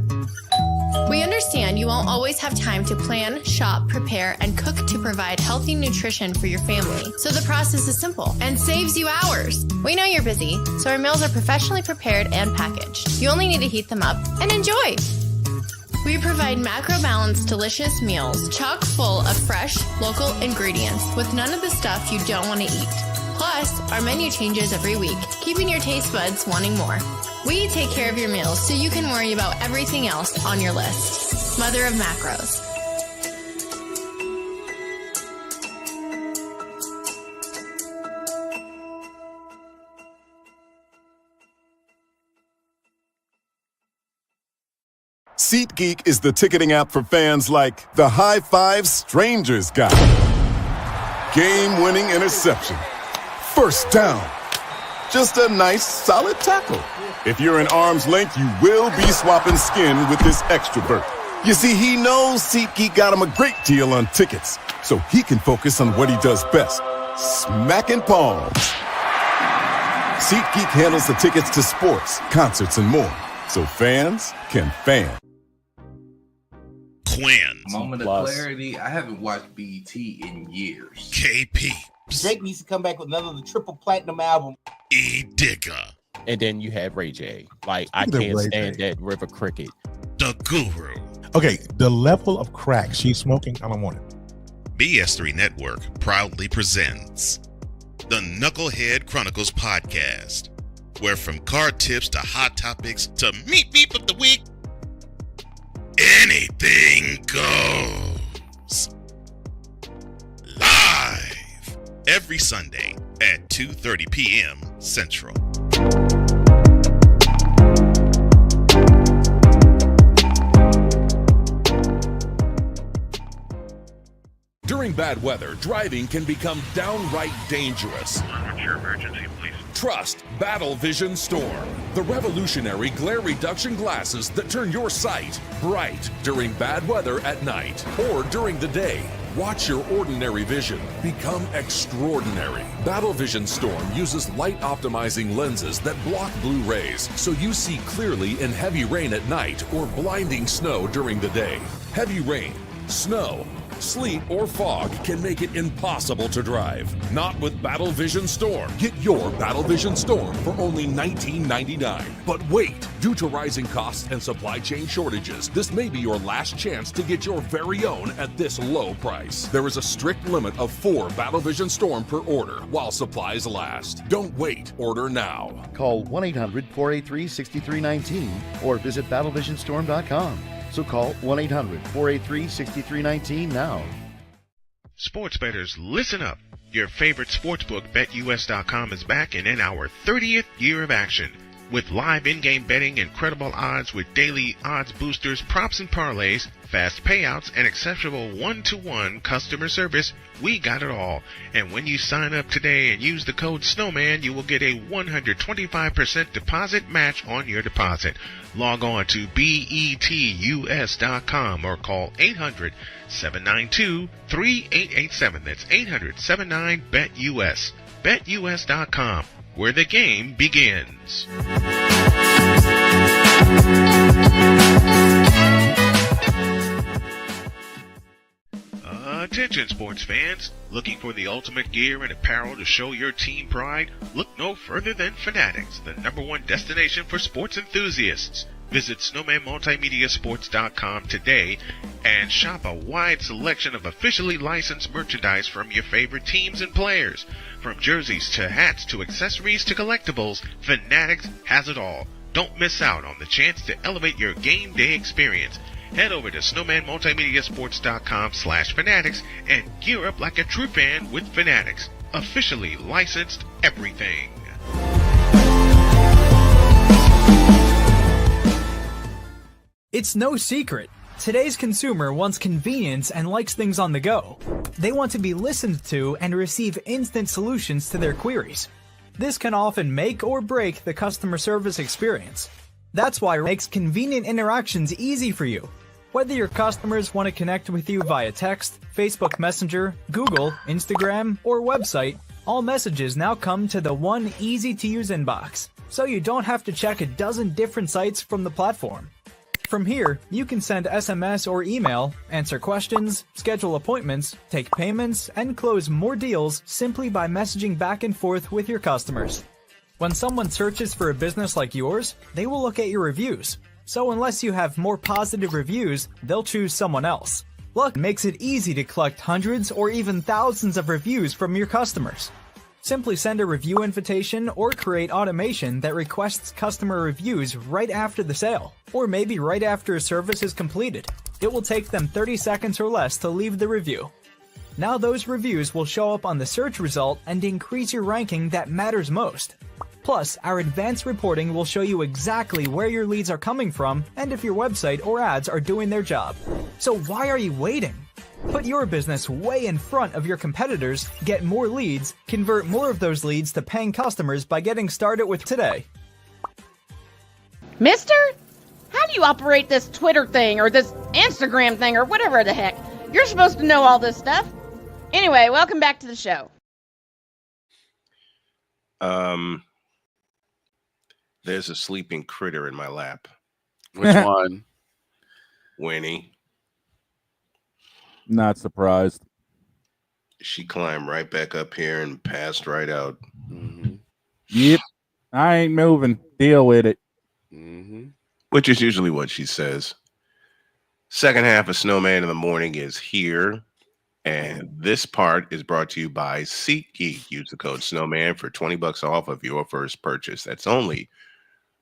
P: We understand you won't always have time to plan, shop, prepare, and cook to provide healthy nutrition for your family, so the process is simple and saves you hours. We know you're busy, so our meals are professionally prepared and packaged. You only need to heat them up and enjoy. We provide macro-balanced, delicious meals chock full of fresh, local ingredients with none of the stuff you don't want to eat. Plus, our menu changes every week, keeping your taste buds wanting more. We take care of your meals so you can worry about everything else on your list. Mother of Macros.
M: SeatGeek is the ticketing app for fans like the High Five Strangers guy. Game-winning interception. First down. Just a nice, solid tackle. If you're in arm's length, you will be swapping skin with this extrovert. You see, he knows SeatGeek got him a great deal on tickets, so he can focus on what he does best, smacking palms. SeatGeek handles the tickets to sports, concerts, and more, so fans can fan.
G: Quinn.
Q: Moment of clarity. I haven't watched BT in years.
G: KP.
R: Drake needs to come back with another triple platinum album.
G: E. Digger.
S: And then you have Ray J. Like, I can't stand that River Cricket.
G: The Guru.
T: Okay, the level of crack she's smoking, I don't want it.
G: BS3 Network proudly presents the Knucklehead Chronicles podcast, where from card tips to hot topics to meep of the week, anything goes. Live every Sunday at 2:30 p.m. Central.
U: During bad weather, driving can become downright dangerous.
V: What's your emergency, please?
U: Trust Battle Vision Storm, the revolutionary glare reduction glasses that turn your sight bright during bad weather at night or during the day. Watch your ordinary vision become extraordinary. Battle Vision Storm uses light-optimizing lenses that block blue rays, so you see clearly in heavy rain at night or blinding snow during the day. Heavy rain, snow, sleet, or fog can make it impossible to drive. Not with Battle Vision Storm. Get your Battle Vision Storm for only $19.99. But wait, due to rising costs and supply chain shortages, this may be your last chance to get your very own at this low price. There is a strict limit of 4 Battle Vision Storm per order while supplies last. Don't wait, order now.
W: Call 1-800-483-6319 or visit battlevisionstorm.com. So call 1-800-483-6319 now.
O: Sports bettors, listen up. Your favorite sportsbook, BetUS.com, is back and in our 30th year of action. With live in-game betting, incredible odds with daily odds boosters, props and parlays, fast payouts, and exceptional one-to-one customer service, we got it all. And when you sign up today and use the code SNOWMAN, you will get a 125% deposit match on your deposit. Log on to betus.com or call 800-792-3887. That's 800-79-BET-US. BetUS.com, where the game begins. Attention sports fans, looking for the ultimate gear and apparel to show your team pride? Look no further than Fanatics, the #1 destination for sports enthusiasts. Visit snowmanmultimediasports.com today and shop a wide selection of officially licensed merchandise from your favorite teams and players. From jerseys to hats to accessories to collectibles, Fanatics has it all. Don't miss out on the chance to elevate your game day experience. Head over to snowmanmultimediasports.com/fanatics and gear up like a true fan with Fanatics. Officially licensed everything.
D: It's no secret. Today's consumer wants convenience and likes things on the go. They want to be listened to and receive instant solutions to their queries. This can often make or break the customer service experience. That's why it makes convenient interactions easy for you. Whether your customers want to connect with you via text, Facebook Messenger, Google, Instagram, or website, all messages now come to the one easy-to-use inbox, so you don't have to check a dozen different sites from the platform. From here, you can send SMS or email, answer questions, schedule appointments, take payments, and close more deals simply by messaging back and forth with your customers. When someone searches for a business like yours, they will look at your reviews. So unless you have more positive reviews, they'll choose someone else. Luck makes it easy to collect hundreds or even thousands of reviews from your customers. Simply send a review invitation or create automation that requests customer reviews right after the sale, or maybe right after a service is completed. It will take them 30 seconds or less to leave the review. Now those reviews will show up on the search result and increase your ranking that matters most. Plus, our advanced reporting will show you exactly where your leads are coming from and if your website or ads are doing their job. So why are you waiting? Put your business way in front of your competitors, get more leads, convert more of those leads to paying customers by getting started with today.
E: Mister? How do you operate this Twitter thing or this Instagram thing or whatever the heck? You're supposed to know all this stuff. Anyway, welcome back to the show.
A: There's a sleeping critter in my lap.
B: Which one?
A: Winnie.
C: Not surprised.
A: She climbed right back up here and passed right out.
B: Mm-hmm.
C: Yep. I ain't moving. Deal with it.
B: Mm-hmm.
A: Which is usually what she says. Second half of Snowman in the Morning is here. And this part is brought to you by SeatGeek. Use the code Snowman for $20 off of your first purchase. That's only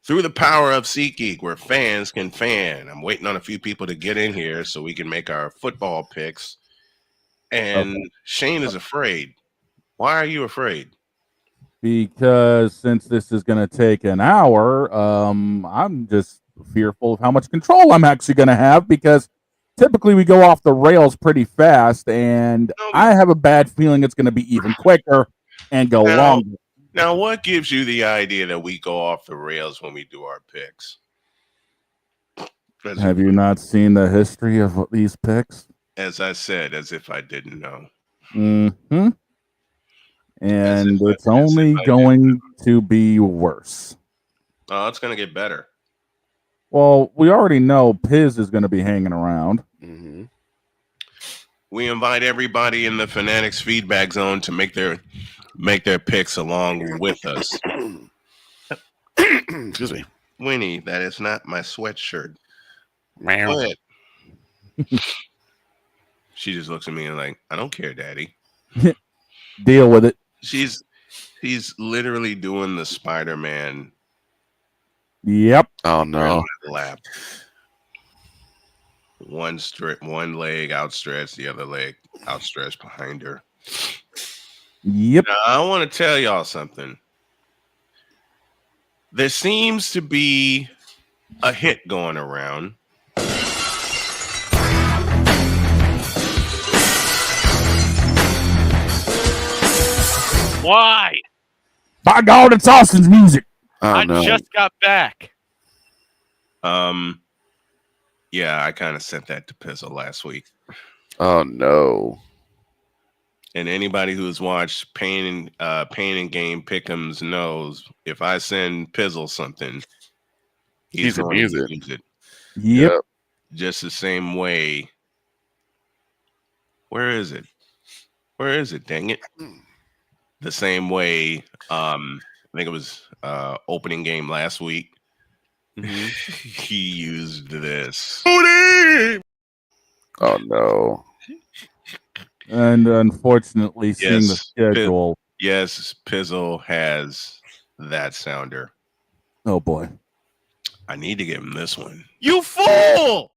A: through the power of SeatGeek, where fans can fan. I'm waiting on a few people to get in here so we can make our football picks. And Shane is afraid. Why are you afraid?
C: Because since this is going to take an hour, I'm just fearful of how much control I'm actually going to have, because typically we go off the rails pretty fast, and I have a bad feeling it's going to be even quicker and go longer.
A: Now, what gives you the idea that we go off the rails when we do our picks?
C: Have you not seen the history of these picks?
A: As I said, as if I didn't know.
C: Mm-hmm. And it's only going to be worse.
A: Oh, it's going to get better.
C: Well, we already know Piz is going to be hanging around.
B: Mm-hmm.
A: We invite everybody in the Fanatics feedback zone to make their picks along with us.
B: Excuse me.
A: Winnie, that is not my sweatshirt.
B: Meow.
A: Go ahead. She just looks at me and like, I don't care, Daddy.
C: Deal with it.
A: She's literally doing the Spider-Man.
C: Yep.
B: Oh no.
A: Lap. One leg outstretched, the other leg outstretched behind her.
C: Yep.
A: Now, I want to tell y'all something. There seems to be a hit going around.
I: Why?
C: By God, it's Austin's music.
I: I just got back.
A: Yeah, I kind of sent that to Pizzle last week.
B: Oh no.
A: And anybody who's watched Pain and Game Pick'ems knows if I send Pizzle something, he's going to use it.
C: Yep.
A: Just the same way. Where is it? Where is it? Dang it. The same way. I think it was opening game last week. He used this.
B: Oh no.
C: And unfortunately, seeing the schedule.
A: Yes, Pizzle has that sounder.
C: Oh boy.
A: I need to give him this one.
I: You fool!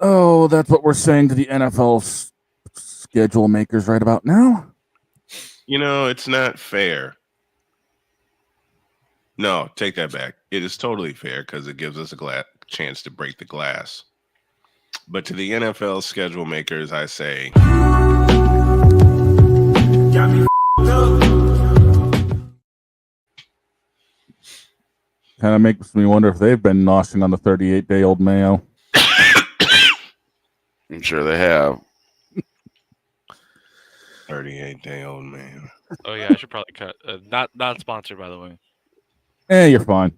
C: Oh, that's what we're saying to the NFL schedule makers right about now.
A: You know, it's not fair. No, take that back. It is totally fair because it gives us a chance to break the glass. But to the NFL schedule makers, I say,
C: kind of makes me wonder if they've been noshing on the 38-day-old Mayo.
B: I'm sure they have.
A: 38-day-old man.
I: Oh yeah, I should probably cut. Not sponsored, by the way.
C: You're fine.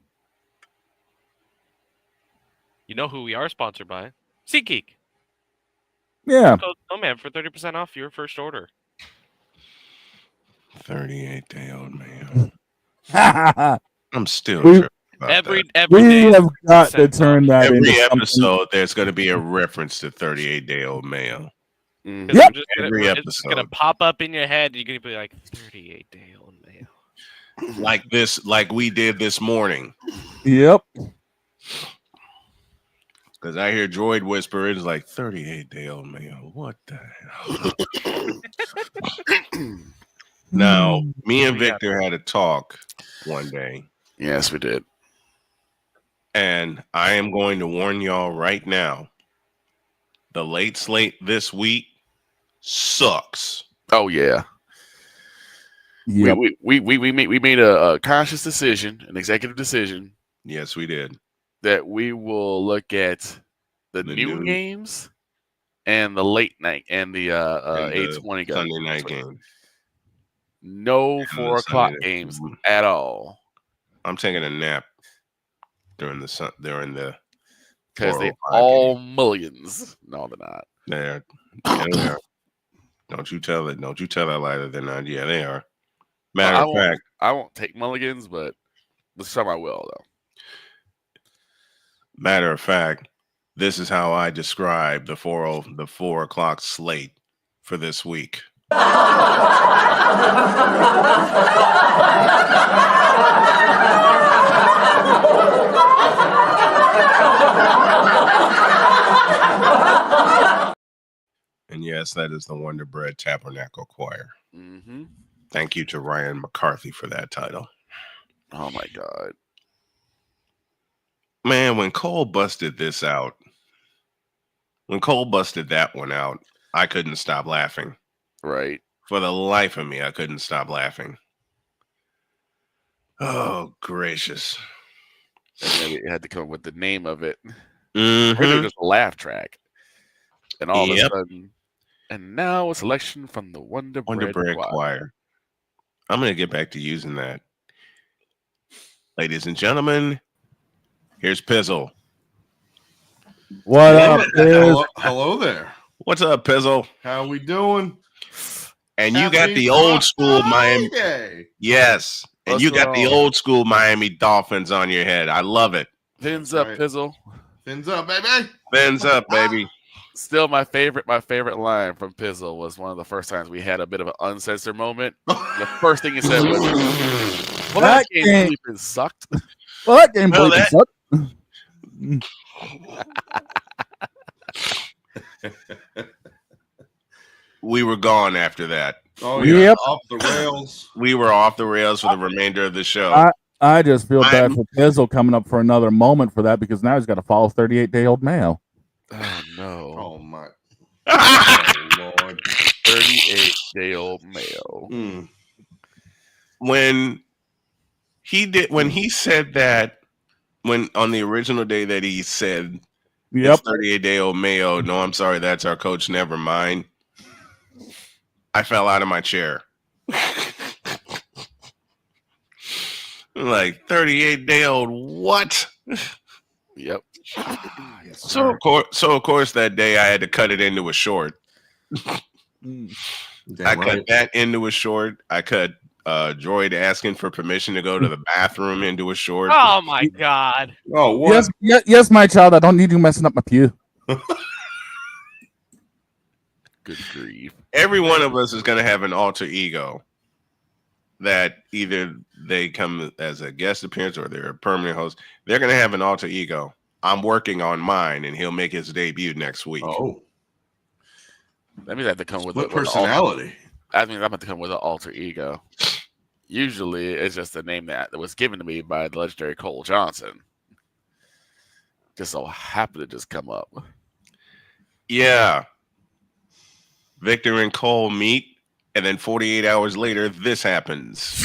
I: You know who we are sponsored by? SeatGeek.
C: Yeah.
I: Code Snowman for 30% off your first order.
A: 38-day-old man. I'm still
C: We-
A: tripping about
I: Every
A: that.
C: We
I: day
C: have got to turn that
A: Every
C: into
A: episode, there's going to be a reference to 38-day-old male.
C: Yep.
A: Every
I: It's gonna
A: episode.
I: pop up in your head. You're gonna be like 38-day-old male.
A: Like this, like we did this morning.
C: Yep.
A: Because I hear Droid whisper, it's like 38-day-old male. What the hell? Now, me and Victor had a talk one day.
B: Yes, we did.
A: And I am going to warn y'all right now. The late slate this week sucks.
B: Oh yeah.
C: Yep.
B: We made a conscious decision, an executive decision.
A: Yes, we did.
B: That we will look at the noon games and the late night and the 8:20
A: Sunday night game.
B: No
A: And
B: 4
A: the
B: o'clock
A: Sunday night
B: games
A: game.
B: at all.
A: I'm taking a nap during the
B: Because they
A: 4:05
B: all mulligans. No, they're not.
A: They're, yeah, they are. Don't you tell it. Don't you tell that lie that they're not. Yeah, they are. Matter of fact,
B: I won't take mulligans, but this time I will though.
A: Matter of fact, this is how I describe the 4 o'clock slate for this week. And yes, that is the Wonder Bread Tabernacle Choir.
B: Mm-hmm.
A: Thank you to Ryan McCarthy for that title.
B: Oh my God.
A: Man, when Cole busted this out, when Cole busted that one out, I couldn't stop laughing.
B: Right.
A: For the life of me, I couldn't stop laughing. Oh, gracious.
B: And then we had to come up with the name of it.
A: Mm-hmm.
B: Really just a laugh track. And all
A: Yep.
B: of a sudden, and now a selection from the Wonder Bread
A: Choir. I'm going to get back to using that. Ladies and gentlemen, here's Pizzle.
C: What up, Piz?
F: Hello there.
A: What's up, Pizzle?
F: How we doing?
A: And you got the old school Miami. Yes. And
B: What's
A: you got
B: going
A: the
B: on?
A: old school Miami Dolphins on your head. I love it.
B: Fins up, Pizzle.
F: Fins up, baby.
A: Fins up, baby.
B: Still, my favorite line from Pizzle was one of the first times we had a bit of an uncensored moment. The first thing he said was, "Well, that game bleeping sucked."
C: Well, that game bleeping sucked.
A: we were gone after that.
F: Oh yeah,
C: Yep.
F: off the rails.
A: We were off the rails for the remainder of the show.
C: I just feel bad
A: I'm-
C: for Pizzle coming up for another moment for that because now he's got to follow 38-day-old Mayo.
B: Oh no!
F: Oh my! Oh Lord!
B: 38-day-old Mayo.
A: When he said that, when on the original day that he said,
C: Yep.
A: it's 38-day-old Mayo. No, I'm sorry, that's our coach. Never mind. I fell out of my chair. Like 38-day-old what?
B: Yep.
A: So of course that day I had to cut it into a short. I cut that into a short. I cut Droid asking for permission to go to the bathroom into a short.
I: Oh my god!
F: Oh what?
C: Yes, my child. I don't need you messing up my pew.
B: Good grief!
A: Every one of us is going to have an alter ego that either they come as a guest appearance or they're a permanent host. They're going to have an alter ego. I'm working on mine, and he'll make his debut next week.
F: Oh,
B: that means I have to come with
F: what personality?
B: That means I'm going to come with an alter ego. Usually, it's just a name that was given to me by the legendary Cole Johnson. Just so happened to just come up.
A: Yeah. Victor and Cole meet, and then 48 hours later, this happens.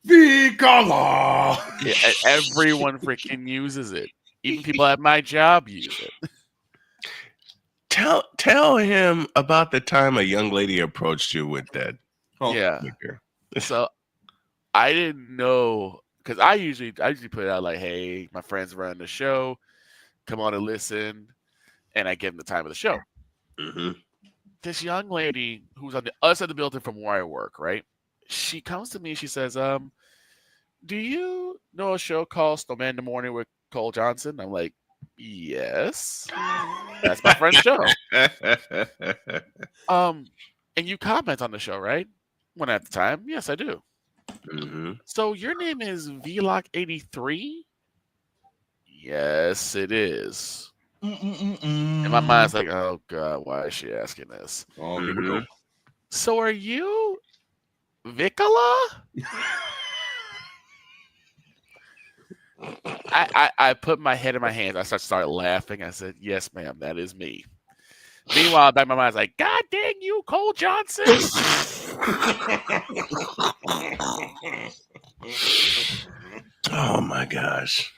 F: Vicala.
B: Yeah, everyone freaking uses it. Even people at my job use it.
A: Tell him about the time a young lady approached you with that.
B: Yeah.
A: Victor.
B: So I didn't know because I usually put it out like, hey, my friends run the show, come on and listen, and I give them the time of the show.
A: Mm-hmm.
B: This young lady who's on the other side of the building from where I work, right? She comes to me. She says, "Do you know a show called Snowman in the Morning with Cole Johnson?" I'm like, "Yes, that's my friend's show." And you comment on the show, right? When at the time, yes, I do.
A: Mm-hmm.
B: So your name is Vlock83? Yes, it is. And my mind's like, oh god, why is she asking this?
F: Oh, here we go.
B: So are you Vicala? I put my head in my hands. I started laughing. I said, yes, ma'am, that is me. Meanwhile, back in my mind's like, God dang you, Cole Johnson.
A: Oh my gosh.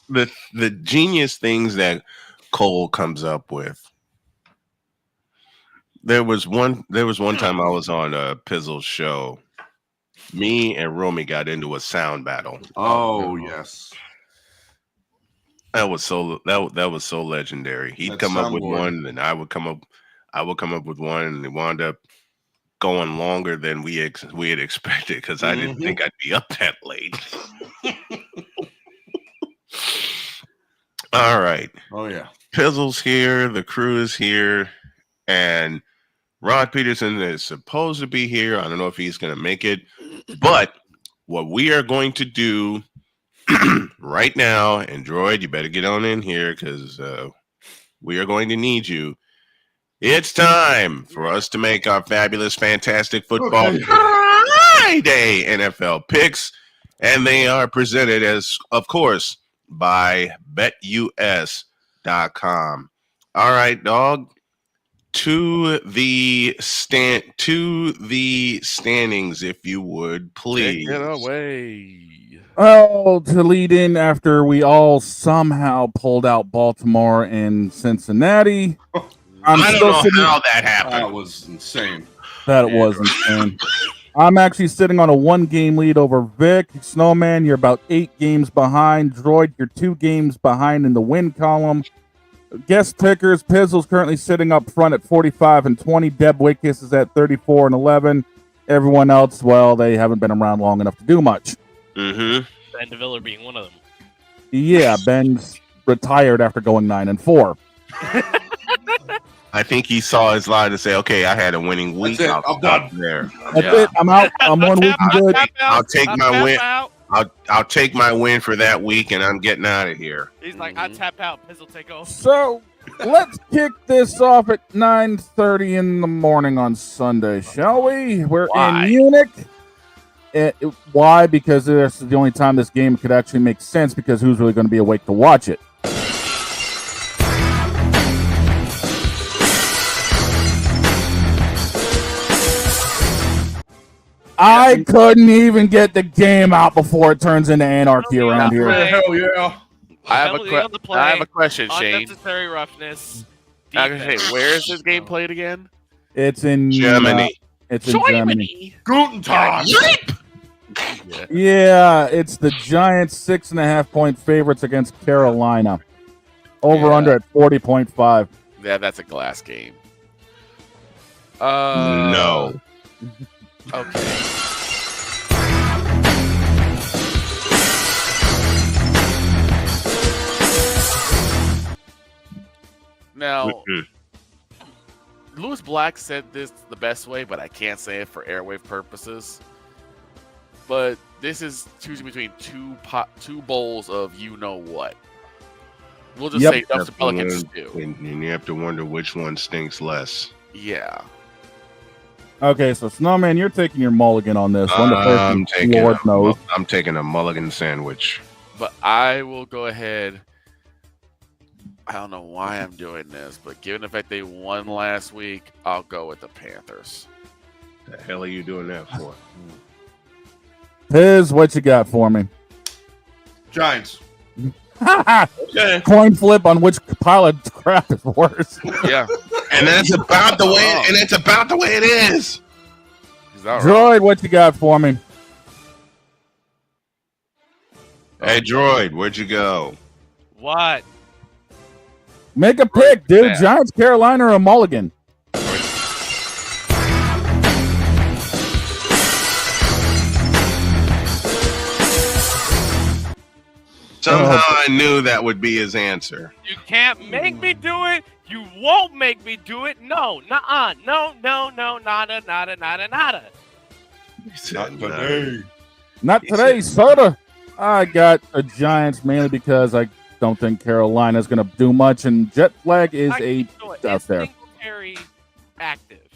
A: The genius things that Cole comes up with. There was one time I was on a Pizzle show. Me and Romy got into a sound battle.
F: Oh yes.
A: That was so legendary. He'd come up with one, and I would come up with one, and it wound up going longer than we had expected because I didn't think I'd be up that late. All right.
F: Oh yeah.
A: Pizzle's here, the crew is here, and Rod Peterson is supposed to be here. I don't know if he's going to make it, but what we are going to do right now, and Droid, you better get on in here because we are going to need you. It's time for us to make our fabulous, fantastic football Friday NFL picks, and they are presented as, of course, by BetUS.com. All right, dog. To the standings, if you would, please.
B: Take it away.
C: Oh, to lead in after we all somehow pulled out Baltimore and Cincinnati.
A: I don't know how that happened.
F: That was insane.
C: That was insane. I'm actually sitting on a 1-game lead over Vic. Snowman, you're about 8 games behind. Droid, you're 2 games behind in the win column. Guest pickers, Pizzle's currently sitting up front at 45-20. Deb Wickus is at 34-11. Everyone else, well, they haven't been around long enough to do much.
A: Mm-hmm.
I: Ben DeViller being one of them.
C: Yeah, Ben's retired after going 9-4.
A: I think he saw his line to say, "Okay, I had a winning week.
F: That's it.
A: I'll
F: I'm
A: stop
F: done
A: there.
C: That's it. I'm out. I'm 1 week and good.
A: I'll take my win. I'll take my win for that week, and I'm getting out of here.
I: He's like, I tap out. Pizzle take over.
C: So let's kick this off at 9:30 in the morning on Sunday, shall we? We're in Munich. Why? Because this is the only time this game could actually make sense, because who's really going to be awake to watch it? I couldn't even get the game out before it turns into anarchy around here.
F: Hell yeah.
B: I have a question, Shane.
I: Unnecessary roughness.
B: I was gonna say, where is this game played again?
C: It's in
A: Germany.
C: It's in Germany.
F: Guten Tag.
C: Yeah, it's the Giants 6.5-point favorites against Carolina. Over under at 40.5.
B: Yeah, that's a glass game.
A: No.
B: Okay. Now, Lewis Black said this the best way, but I can't say it for airwave purposes. But this is choosing between two bowls of you know what. We'll just say Ducks and Pelicans stew.
A: And you have to wonder which one stinks less.
B: Yeah.
C: Okay, so Snowman, you're taking your mulligan on this one.
A: I'm taking a mulligan sandwich.
B: But I will go ahead. I don't know why I'm doing this, but given the fact they won last week, I'll go with the Panthers.
A: The hell are you doing that for?
C: Piz, what you got for me?
F: Giants.
A: Okay.
C: Coin flip on which pile of crap is worse.
B: Yeah.
A: And that's about the way it is.
C: Droid, what you got for me?
A: Hey Droid, where'd you go?
I: What?
C: Make a pick, dude. Giants, Carolina, or a mulligan?
A: Somehow I knew that would be his answer.
I: You can't make me do it. You won't make me do it. No, nuh-uh. No, nada.
F: Not today.
C: Not today, soda. I got the Giants mainly because I don't think Carolina's going to do much, and jet flag is out there.
I: Singletary active.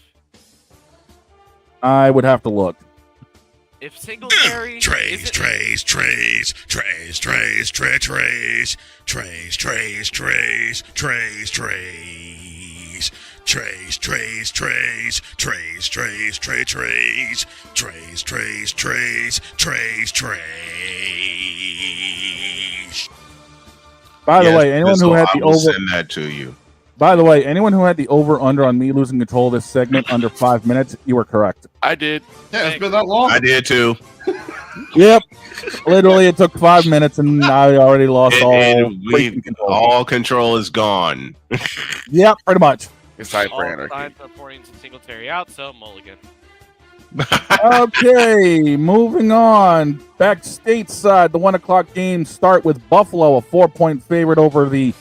C: I would have to look.
I: If Singletary
G: Trays.
C: By the way, anyone who had the over
A: send that to you.
C: By the way, anyone who had the over under on me losing control of this segment under 5 minutes, you were correct.
B: I did.
F: Yeah, it's been that long.
A: I did too.
C: Yep. Literally, it took 5 minutes, and I already lost
A: all control is gone.
C: Yep, pretty much.
B: It's time for
I: all
B: anarchy.
I: signs are pointing to Singletary out, so mulligan.
C: Okay, moving on. Back stateside, the 1 o'clock games start with Buffalo, a 4-point favorite over the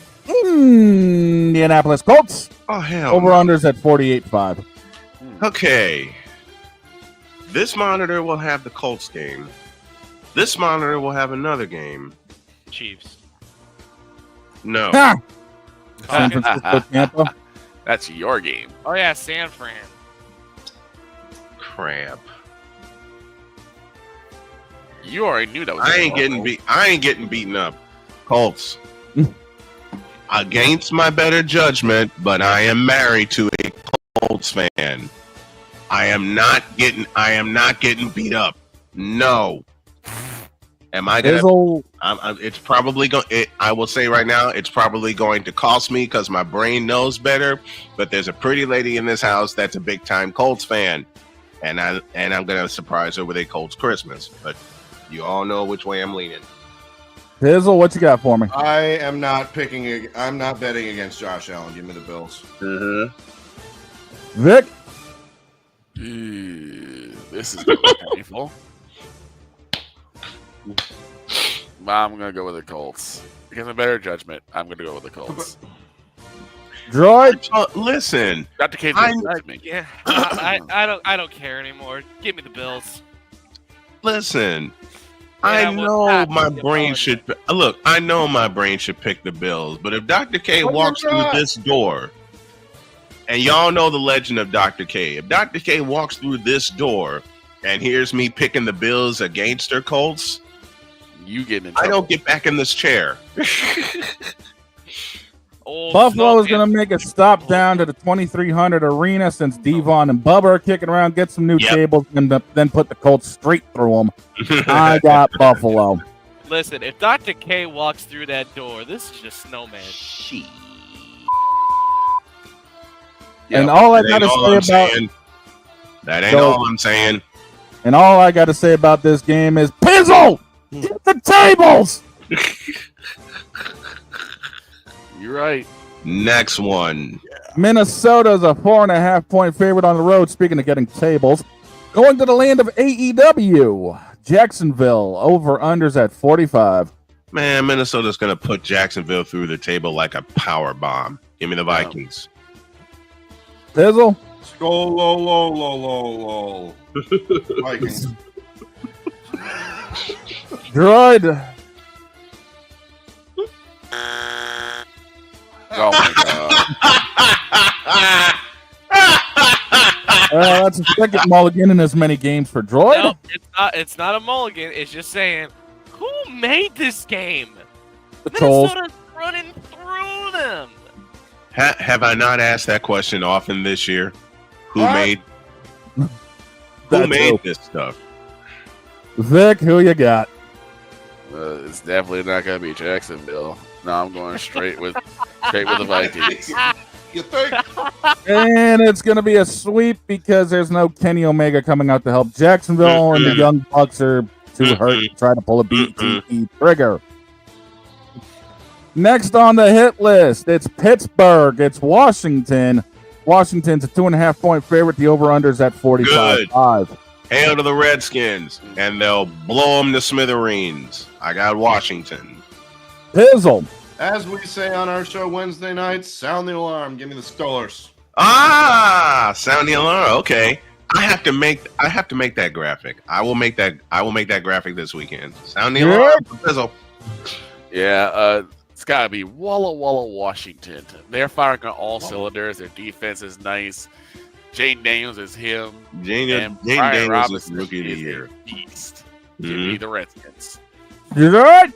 C: Indianapolis Colts.
A: Oh, hell.
C: Over-unders at 48.5.
A: Okay. This monitor will have the Colts game. This monitor will have another game.
I: Chiefs.
A: No.
C: San Francisco, Tampa.
B: That's your game.
I: Oh yeah, San Fran.
A: Crap.
B: You already knew that was
A: I ain't getting beaten up. Colts. Against my better judgment, but I am married to a Colts fan. I am not getting beat up. No. Am I gonna? It's probably going. I will say right now, it's probably going to cost me because my brain knows better. But there's a pretty lady in this house that's a big time Colts fan, and I'm gonna surprise her with a Colts Christmas. But you all know which way I'm leaning.
C: Pizzle, what you got for me?
F: I am not picking. I'm not betting against Josh Allen. Give me the Bills.
C: Vic.
B: This is painful. I'm gonna go with the Colts because of better judgment. I'm gonna go with the Colts.
C: Droid,
A: listen.
B: Dr. K,
I: Yeah, I don't care anymore. Give me the Bills.
A: Listen. I know my brain should look. I know my brain should pick the Bills, but if Dr. K walks through this door, and y'all know the legend of Dr. K, if Dr. K walks through this door and hears me picking the Bills against their Colts,
B: you getting in trouble.
A: I don't get back in this chair.
C: Buffalo is going to make a stop down to the 2300 arena since Devon and Bubba are kicking around, get some new tables, and then put the Colts straight through them. I got Buffalo.
I: Listen, if Dr. K walks through that door, this is just snowman.
C: And all I got to say about
A: that ain't all I'm saying.
C: And all I got to say about this game is Pizzle, get the tables.
B: You're right.
A: Next one.
C: Minnesota's a 4.5-point favorite on the road. Speaking of getting tables, going to the land of AEW, Jacksonville over/unders at 45.
A: Man, Minnesota's going to put Jacksonville through the table like a power bomb. Give me the Vikings.
C: Pizzle.
F: Skol-lo-lo-lo-lo-lo. Vikings.
C: Droid.
B: Oh my
C: god. That's a second mulligan in as many games for Droid.
I: No, it's not a mulligan. It's just saying, who made this game? Minnesota's running through them.
A: Have I not asked that question often this year? Who made this stuff?
C: Vic, who you got?
B: It's definitely not going to be Jacksonville. No, I'm going straight with the Vikings.
F: You think?
C: And it's going to be a sweep because there's no Kenny Omega coming out to help Jacksonville, and the Young Bucks are too hurt to try to pull a BTE trigger. Next on the hit list, it's Pittsburgh. It's Washington. Washington's a 2.5-point favorite. The over-under's at 45.5.
A: Hail to the Redskins, and they'll blow them to smithereens. I got Washington.
C: Pizzle.
F: As we say on our show Wednesday nights, sound the alarm. Give me the Steelers.
A: Sound the alarm. Okay, I have to make that graphic. I will make that graphic this weekend. Sound the alarm. Pizzle.
B: Yeah, it's got to be Walla Walla, Washington. They're firing on all cylinders. Their defense is nice. Jane Daniels is him.
A: Jane Daniels is rookie of the year.
B: Beast. Give me the Redskins.
C: You good?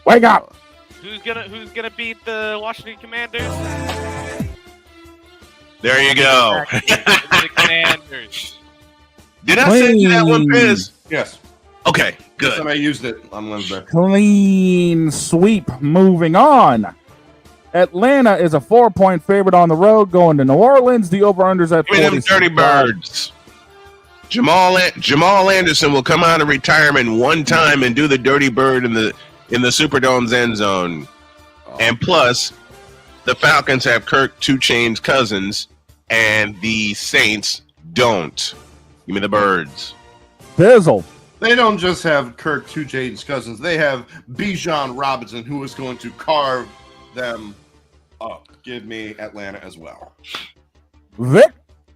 C: Wake up!
I: Who's gonna beat the Washington Commanders?
A: There you go.
I: The Commanders.
A: Did I send you that one, Piz?
F: Yes.
A: Okay, good.
F: I used it on Wednesday.
C: Clean sweep. Moving on. Atlanta is a 4-point favorite on the road going to New Orleans. The over-under's at 40.
A: Give me them Dirty Birds. Jamal Anderson will come out of retirement one time and do the Dirty Bird in the Superdome's end zone. And plus, the Falcons have Kirk 2 Chainz Cousins, and the Saints don't. Give me the Birds.
C: Bizzle.
F: They don't just have Kirk 2 Chainz Cousins. They have Bijan Robinson, who is going to carve them up. Give me Atlanta as well.
C: Vic?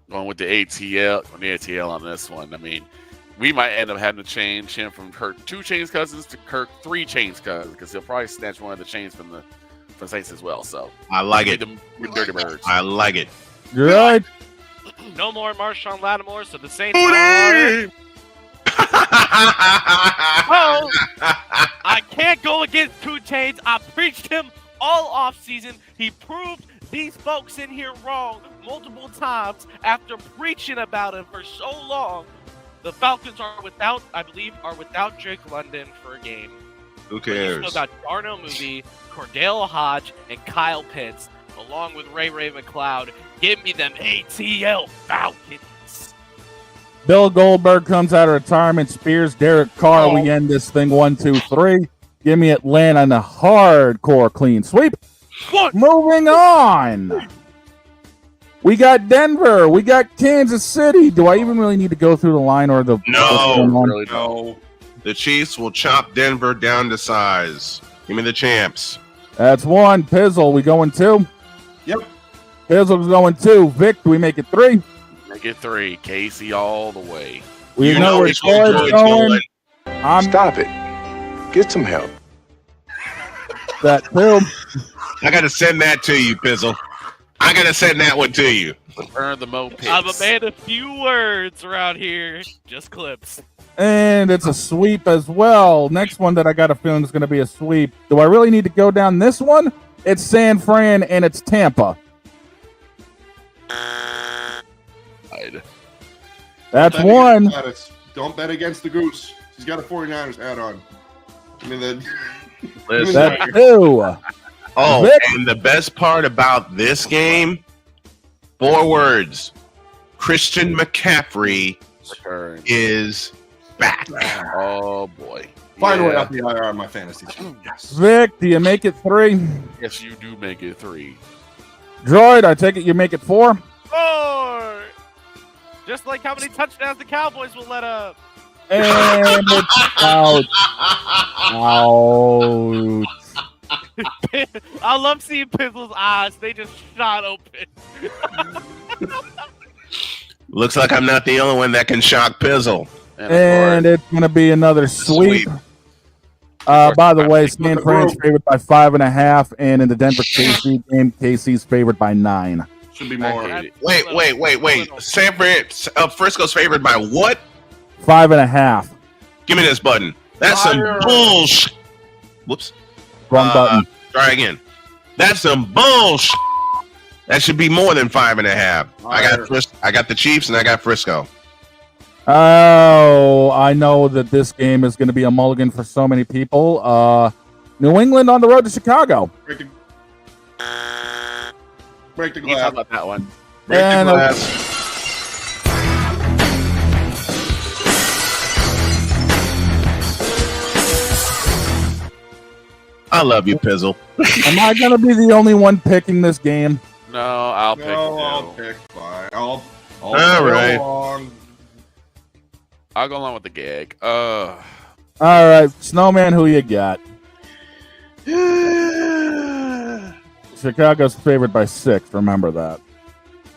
B: Going with the ATL on this one. I mean, we might end up having to change him from Kirk 2 Chainz Cousins to Kirk 3 Chainz Cousins because he'll probably snatch one of the chains from the Saints as well. So
A: I like it.
B: With Dirty Birds.
A: I like it.
C: You're right.
I: No more Marshawn Lattimore, so the Saints are... Well, I can't go against 2 Chainz. I preached him all off season. He proved these folks in here wrong multiple times after preaching about him for so long. The Falcons are without Drake London for a game.
A: Who cares?
I: But you still got Darnell Mooney, Cordell Hodge, and Kyle Pitts, along with Ray McLeod. Give me them ATL Falcons.
C: Bill Goldberg comes out of retirement, spears Derek Carr. We end this thing 1-2-3. Give me Atlanta in a hardcore clean sweep.
I: What?
C: Moving on. We got Denver. We got Kansas City. Do I even really need to go through the line or the...
A: No. The Chiefs will chop Denver down to size. Give me the champs.
C: That's 1. Pizzle, we going 2?
F: Yep.
C: Pizzle's going 2. Vic, do we make it 3?
B: Make it 3. Casey all the way.
C: We
A: You
C: know
A: know
C: where
A: which way
C: Troy's
A: Troy's
C: going.
A: going.
J: Stop it. Get some help.
C: That too.
A: I gotta send that to you, Pizzle. I gotta send that one to you.
B: Earn the Mo picks.
I: I'm a man of few words around here. Just clips.
C: And it's a sweep as well. Next one that I got a feeling is going to be a sweep. Do I really need to go down this one? It's San Fran and it's Tampa. That's
F: Don't bet
C: one.
F: against Gladys. Don't bet against the goose. She's got a 49ers hat on. I mean,
A: Listen.
C: That's two.
A: Oh,
C: Vic?
A: and the best part about this game, 4 words. Christian McCaffrey is back.
B: Oh boy.
F: Find a way off the IR on my fantasy team. Yes.
C: Vic, do you make it 3?
B: Yes, you do make it 3.
C: Droid, I take it you make it 4?
I: 4. Just like how many touchdowns the Cowboys will let up.
C: And it's out. Ouch.
I: I love seeing Pizzle's eyes. They just shot open.
A: Looks like I'm not the only one that can shock Pizzle.
C: And it's going to be another sweep. By the way, San Fran's favored by 5.5, and in the Denver KC game, KC's favored by 9.
F: Should be more.
A: Wait. San Fran, Frisco's favored by what?
C: 5.5.
A: Give me this button. That's some bullshit. Whoops.
C: Wrong button.
A: Try again. That's some bullshit. That should be more than 5.5. I got the Chiefs and I got Frisco.
C: Oh, I know that this game is going to be a mulligan for so many people. New England on the road to Chicago.
F: Break the
B: You
F: glass.
B: talk about that one.
A: Break the
C: And,
A: glass. I love you, Pizzle.
C: Am I going to be the only one picking this game?
B: No, I'll pick
F: I'll pick. Fine. I'll
A: All right.
F: along.
B: I'll go along with the gag.
C: All right, Snowman, who you got? Chicago's favored by 6. Remember that.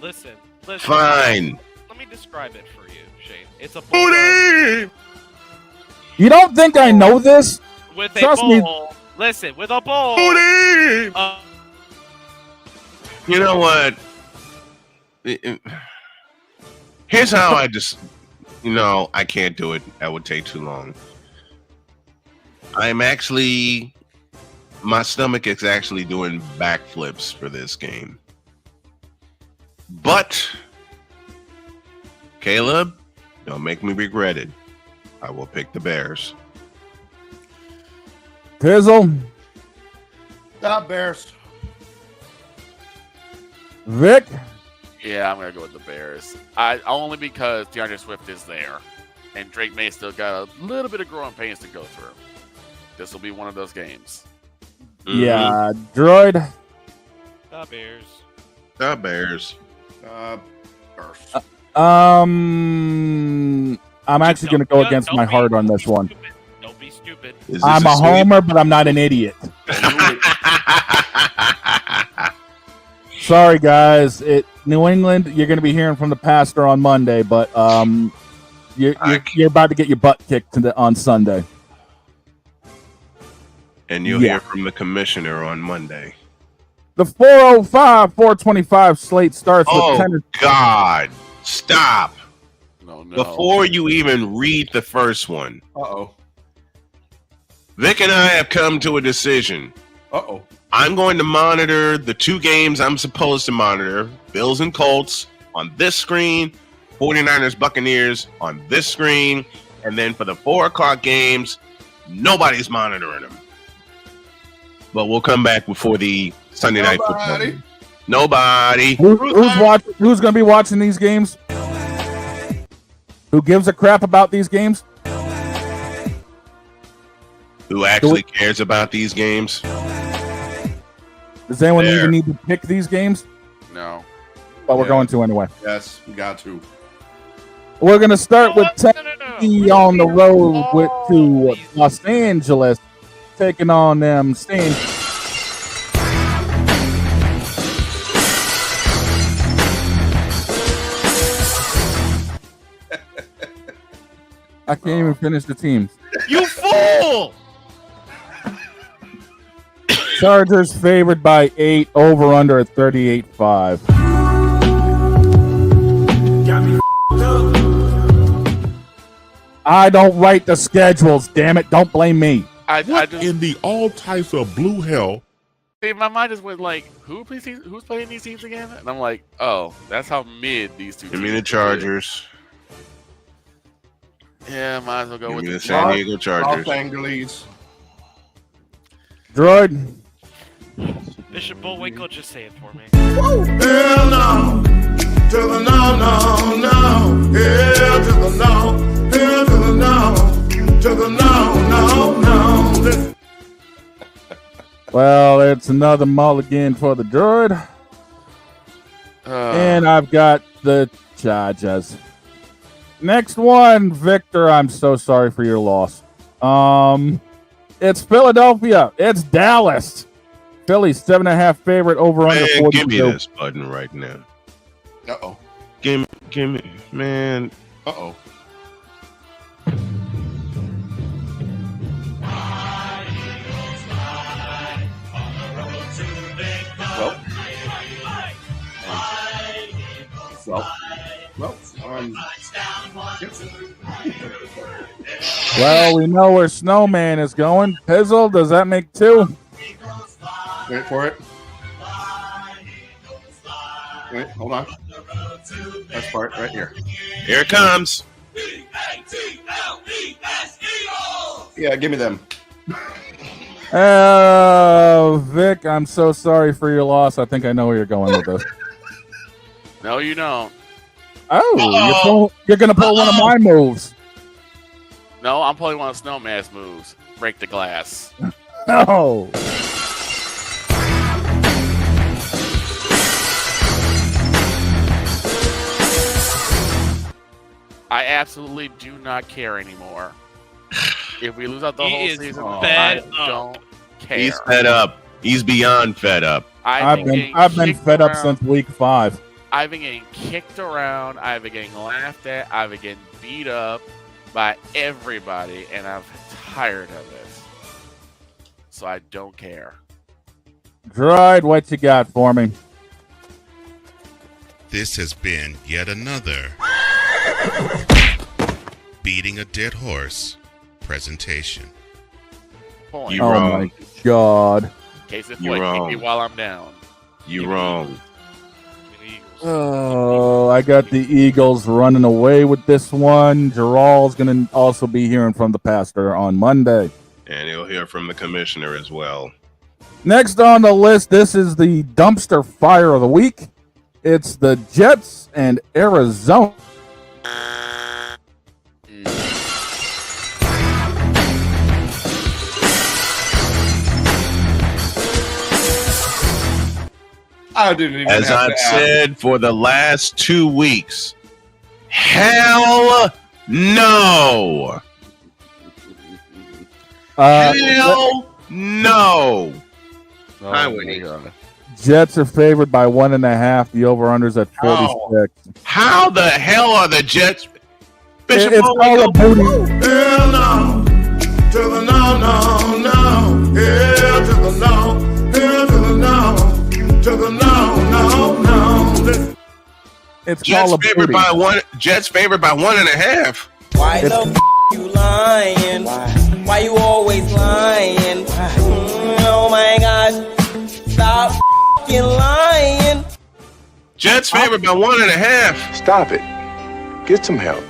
I: Listen.
A: Fine.
I: Let me describe it for you, Shane. It's a bulldog
C: You don't think I know this?
I: with
C: Trust
I: a
C: me.
I: bowl. Listen, with a bowl.
A: You know what? Here's how I just, I can't do it. That would take too long. My stomach is actually doing backflips for this game. But, Caleb, don't make me regret it. I will pick the Bears.
C: Pizzle,
F: Stop, Bears.
C: Vic,
B: Yeah, I'm gonna go with the Bears. Only because DeAndre Swift is there, and Drake May still got a little bit of growing pains to go through. This will be one of those games.
C: yeah, Droid.
I: The Bears.
A: The Bears.
F: Bears.
C: I'm actually going to go against my heart on this one.
I: Don't be stupid.
C: I'm a homer, but I'm not an idiot. Sorry, guys. New England, you're going to be hearing from the pastor on Monday, but you're about to get your butt kicked on Sunday.
A: And you'll hear from the commissioner on Monday.
C: The 425 slate starts with
A: Oh,
C: 10.
A: God. Stop.
B: No.
A: Before you even read the first one.
F: Uh-oh.
A: Vic and I have come to a decision.
F: Uh-oh.
A: I'm going to monitor the 2 games I'm supposed to monitor, Bills and Colts, on this screen, 49ers Buccaneers on this screen, and then for the 4 o'clock games, nobody's monitoring them. But we'll come back before the Sunday night football game. Nobody.
C: Who's going to be watching these games? Who gives a crap about these games?
A: Who actually cares about these games?
C: Does anyone even need to pick these games?
B: No.
C: But we're going to anyway.
F: Yes, we got to.
C: We're going to start with Tennessee on the road to Los Angeles, taking on them Saints. I can't even finish the teams.
I: You fool!
C: Chargers favored by 8, over under at 38.5. I don't write the schedules, damn it. Don't blame me.
B: I just
H: In the all types of blue hell.
B: see, my mind just went like, who's playing these teams again? And I'm like, oh, that's how mid these two.
A: Give me
B: teams
A: the Chargers.
B: Yeah, might as well go
A: Give
B: with
A: me
B: the
A: the San Diego Chargers.
F: Los Angeles.
C: Droid.
I: Bishop Bullwinkle, just say it for me.
M: Hell no. To the no, no, no. Hell to the no. Hell to the no. To the no, no, no.
C: Well, it's another mulligan for the Droid. And I've got the Chargers. Next one, Victor. I'm so sorry for your loss. It's Philadelphia. It's Dallas. Philly 7.5 favorite, over under 42.
A: Give me this button right now.
F: Uh-oh.
A: Give me, man.
F: Uh-oh.
C: Well, we know where Snowman is going. Pizzle, does that make 2?
F: Wait for it. Wait, hold on. That's part right here.
A: Here it comes.
F: Yeah, give me them.
C: Vic, I'm so sorry for your loss. I think I know where you're going with this.
B: No, you don't.
C: Oh, you're going to pull one of my moves.
B: No, I'm pulling one of Snowman's moves. Break the glass.
C: No.
B: I absolutely do not care anymore. If we lose out the
I: He
B: whole
I: is
B: season,
I: fed
B: I
I: up.
B: don't care.
A: He's fed up. He's beyond fed up.
C: I've been fed up since week 5.
B: I've been getting kicked around. I've been getting laughed at. I've been getting beat up by everybody, and I'm tired of it. So I don't care.
C: Droid, what you got for me?
G: This has been yet another beating a dead horse presentation.
B: Point.
A: You
C: Oh
A: wrong.
C: my God.
B: Case in
A: You
B: point,
A: wrong.
B: kick me while I'm down.
A: You wrong.
C: Oh, I got the Eagles running away with this one. Gerald's going to also be hearing from the pastor on Monday.
A: And he'll hear from the commissioner as well.
C: Next on the list, this is the dumpster fire of the week. It's the Jets and Arizona.
F: I didn't even
A: As
F: have
A: I've
F: to ask.
A: said for the last 2 weeks, hell no. Hell no. Hi, Whitney.
C: Jets are favored by 1.5. The over-under's at 46.
A: How the hell are the Jets? Bishop
C: It's all a booty.
M: Hell no. To the no, no, no. Hell to the no. Hell to the no. To the no, no, no.
C: It's
A: Jets
C: all a
A: favored
C: booty.
A: by one. Jets favored by 1.5.
K: Why the you lying? Why you always lying? Oh my gosh. Stop lying.
A: Jets favored by 1.5.
J: Stop it. Get some help.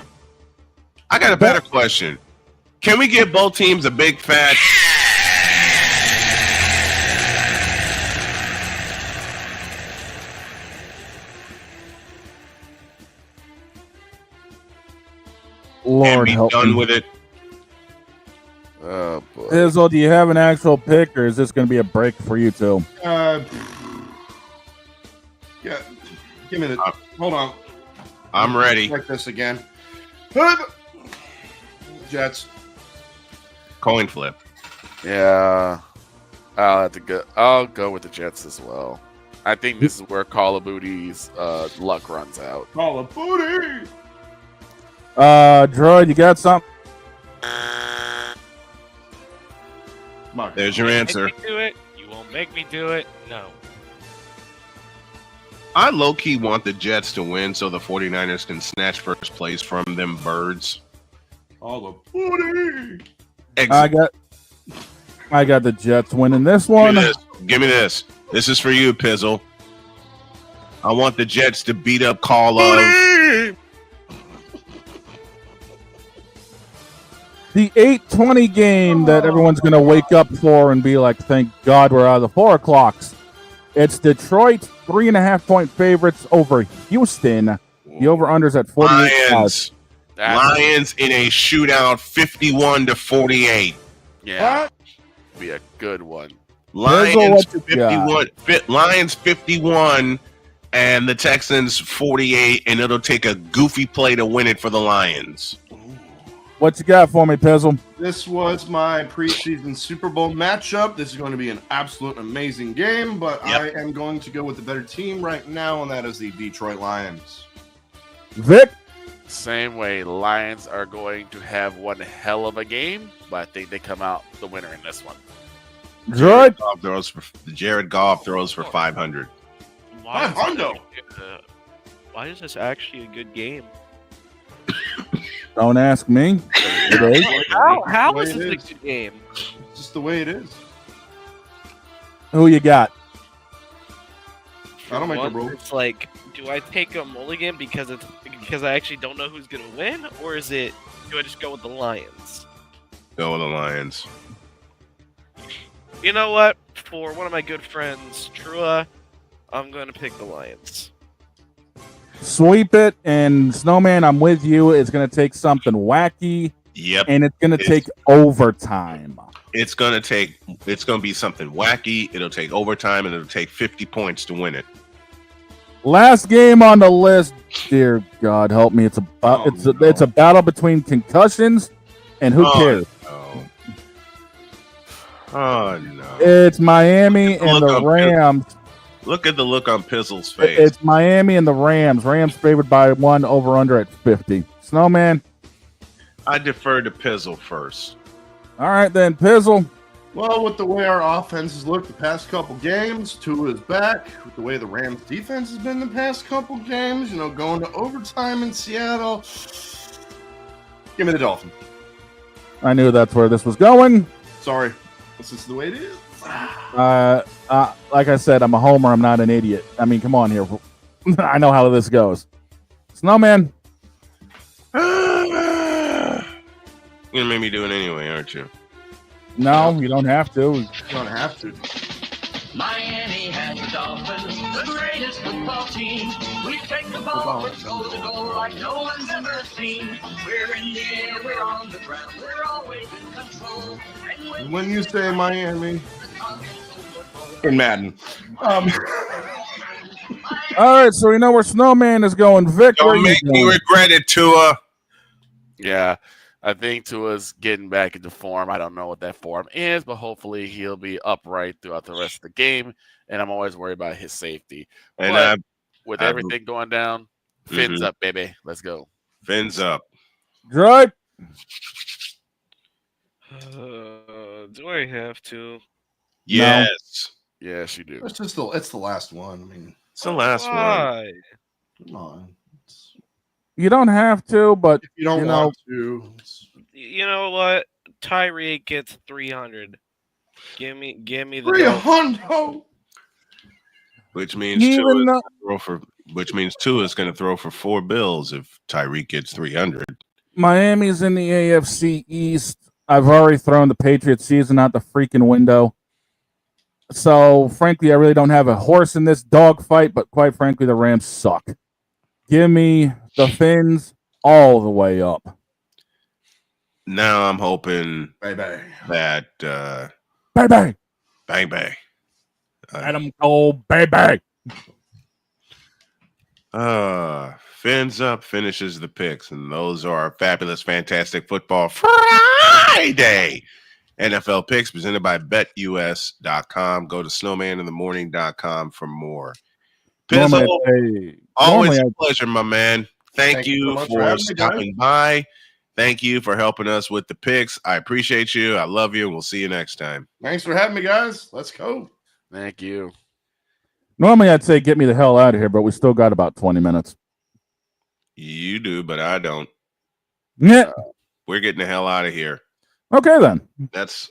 A: I got a better question. Can we give both teams a big fat?
C: Lord
A: and be
C: help
A: done
C: me.
A: with it?
B: Oh, boy.
C: Izzo, do you have an actual pick, or is this going to be a break for you two?
F: Yeah, give me the. Hold on.
A: I'm ready.
F: Like this again. Jets.
A: Coin flip.
B: Yeah. I'll go with the Jets as well. I think this is where Call of Booty's luck runs out.
F: Call of Booty.
C: Droid, you got something?
A: There's your answer.
I: Make me do it. You won't make me do it. No.
A: I low-key want the Jets to win so the 49ers can snatch first place from them birds.
F: All the booty.
C: I got the Jets winning this one.
A: Give me this. This is for you, Pizzle. I want the Jets to beat up Call of.
C: The 8:20 game that everyone's going to wake up for and be like, thank God we're out of the 4 o'clocks. It's Detroit 3.5-point favorites over Houston. The over-under's at 48.
A: Lions in a shootout, 51-48.
B: Yeah, be a good one.
A: Lions 51. Lions 51, and the Texans 48, and it'll take a goofy play to win it for the Lions.
C: What you got for me, Pizzle?
F: This was my preseason Super Bowl matchup. This is going to be an absolute amazing game, but I am going to go with the better team right now, and that is the Detroit Lions.
C: Vic?
B: Same way. Lions are going to have one hell of a game, but I think they come out the winner in this one.
C: Jared
A: Goff throws for 500.
I: Why is this actually a good game?
C: Don't ask me. It is.
I: How is this a good game?
F: It's just the way it is.
C: Who you got?
F: I don't make the rules.
I: It's like, do I take a mulligan because I actually don't know who's gonna win, or is it do I just go with the Lions?
A: Go with the Lions.
I: You know what? For one of my good friends, Trua, I'm gonna pick the Lions.
C: Sweep it, and Snowman, I'm with you. It's going to take something wacky.
A: Yep.
C: And it's going to take overtime.
A: It's going to be something wacky. It'll take overtime, and it'll take 50 points to win it.
C: Last game on the list. Dear God, help me. It's a battle between concussions and who cares?
A: Oh, no.
C: It's Miami and the Rams.
A: Look at the look on Pizzle's face.
C: It's Miami and the Rams. Rams favored by 1, over under at 50. Snowman?
A: I defer to Pizzle first.
C: All right, then, Pizzle.
F: Well, with the way our offenses look the past couple games, Tua is back. With the way the Rams defense has been the past couple games, going to overtime in Seattle. Give me the Dolphins.
C: I knew that's where this was going.
F: Sorry. This is the way it is.
C: Like I said, I'm a homer. I'm not an idiot. I mean, come on here. I know how this goes. Snowman.
A: You're gonna make me do it anyway, aren't you?
C: No, you don't have to.
F: You don't have to.
K: Miami has the Dolphins, the greatest football team. We take the ball, let's go to goal like no one's ever seen. We're in the air, we're on the ground, we're always in control. And
F: when you say Miami, in Madden.
C: All right, so we know where Snowman is going. Vic,
A: don't make me regret it, Tua.
B: Yeah, I think Tua's getting back into form. I don't know what that form is, but hopefully he'll be upright throughout the rest of the game. And I'm always worried about his safety.
A: And
B: with everything going down, fins up, baby. Let's go.
A: Fins up.
C: Right.
I: Do I have to?
A: Yes.
B: No. Yes, you do.
F: It's the last one. I mean,
A: it's the last one.
F: Come on.
C: You don't have to, but
F: if you don't want to.
I: You know what? Tyreek gets 300. Give me the
F: 300.
A: Which means Tua is going to throw for 4 bills if Tyreek gets 300.
C: Miami's in the AFC East. I've already thrown the Patriots season out the freaking window. So, frankly, I really don't have a horse in this dogfight, but quite frankly, the Rams suck. Give me the Fins all the way up.
A: Now I'm hoping
F: that
C: bang
A: bang.
C: Adam Cole, bang.
A: Fins up finishes the picks, and those are our fabulous, fantastic football Friday NFL picks presented by BetUS.com. Go to snowmaninthemorning.com for more. Pizzle, always a pleasure, my man. Thank you for stopping by. thank you for helping us with the picks. I appreciate you. I love you. We'll see you next time.
F: Thanks for having me, guys. Let's go.
B: Thank you.
C: Normally, I'd say get me the hell out of here, but we still got about 20 minutes.
A: You do, but I don't.
C: Yeah.
A: We're getting the hell out of here.
C: Okay, then.
A: That's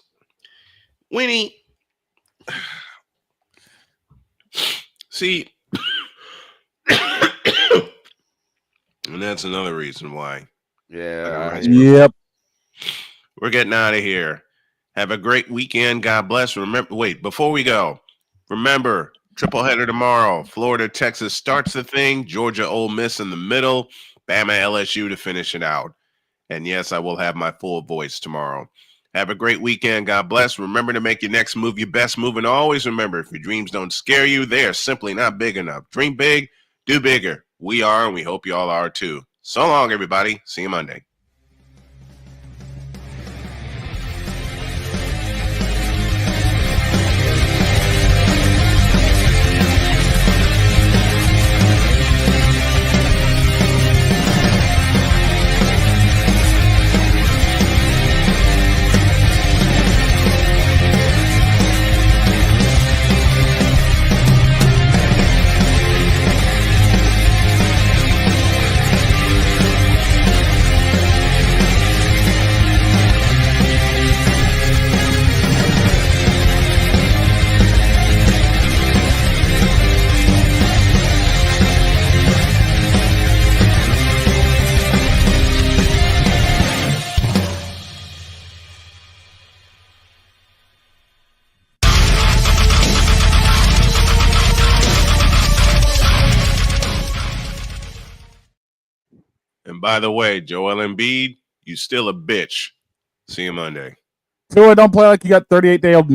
A: Winnie. See, and that's another reason why.
B: Yeah.
C: Yep.
A: We're getting out of here. Have a great weekend. God bless. Remember, wait, before we go, remember, triple header tomorrow. Florida, Texas starts the thing. Georgia, Ole Miss in the middle. Bama, LSU to finish it out. And yes, I will have my full voice tomorrow. Have a great weekend. God bless. Remember to make your next move your best move. And always remember, if your dreams don't scare you, they are simply not big enough. Dream big, do bigger. We are, and we hope you all are too. So long, everybody. See you Monday. And by the way, Joel Embiid, you still a bitch. See you Monday.
C: Tua, don't play like you got 38-day-old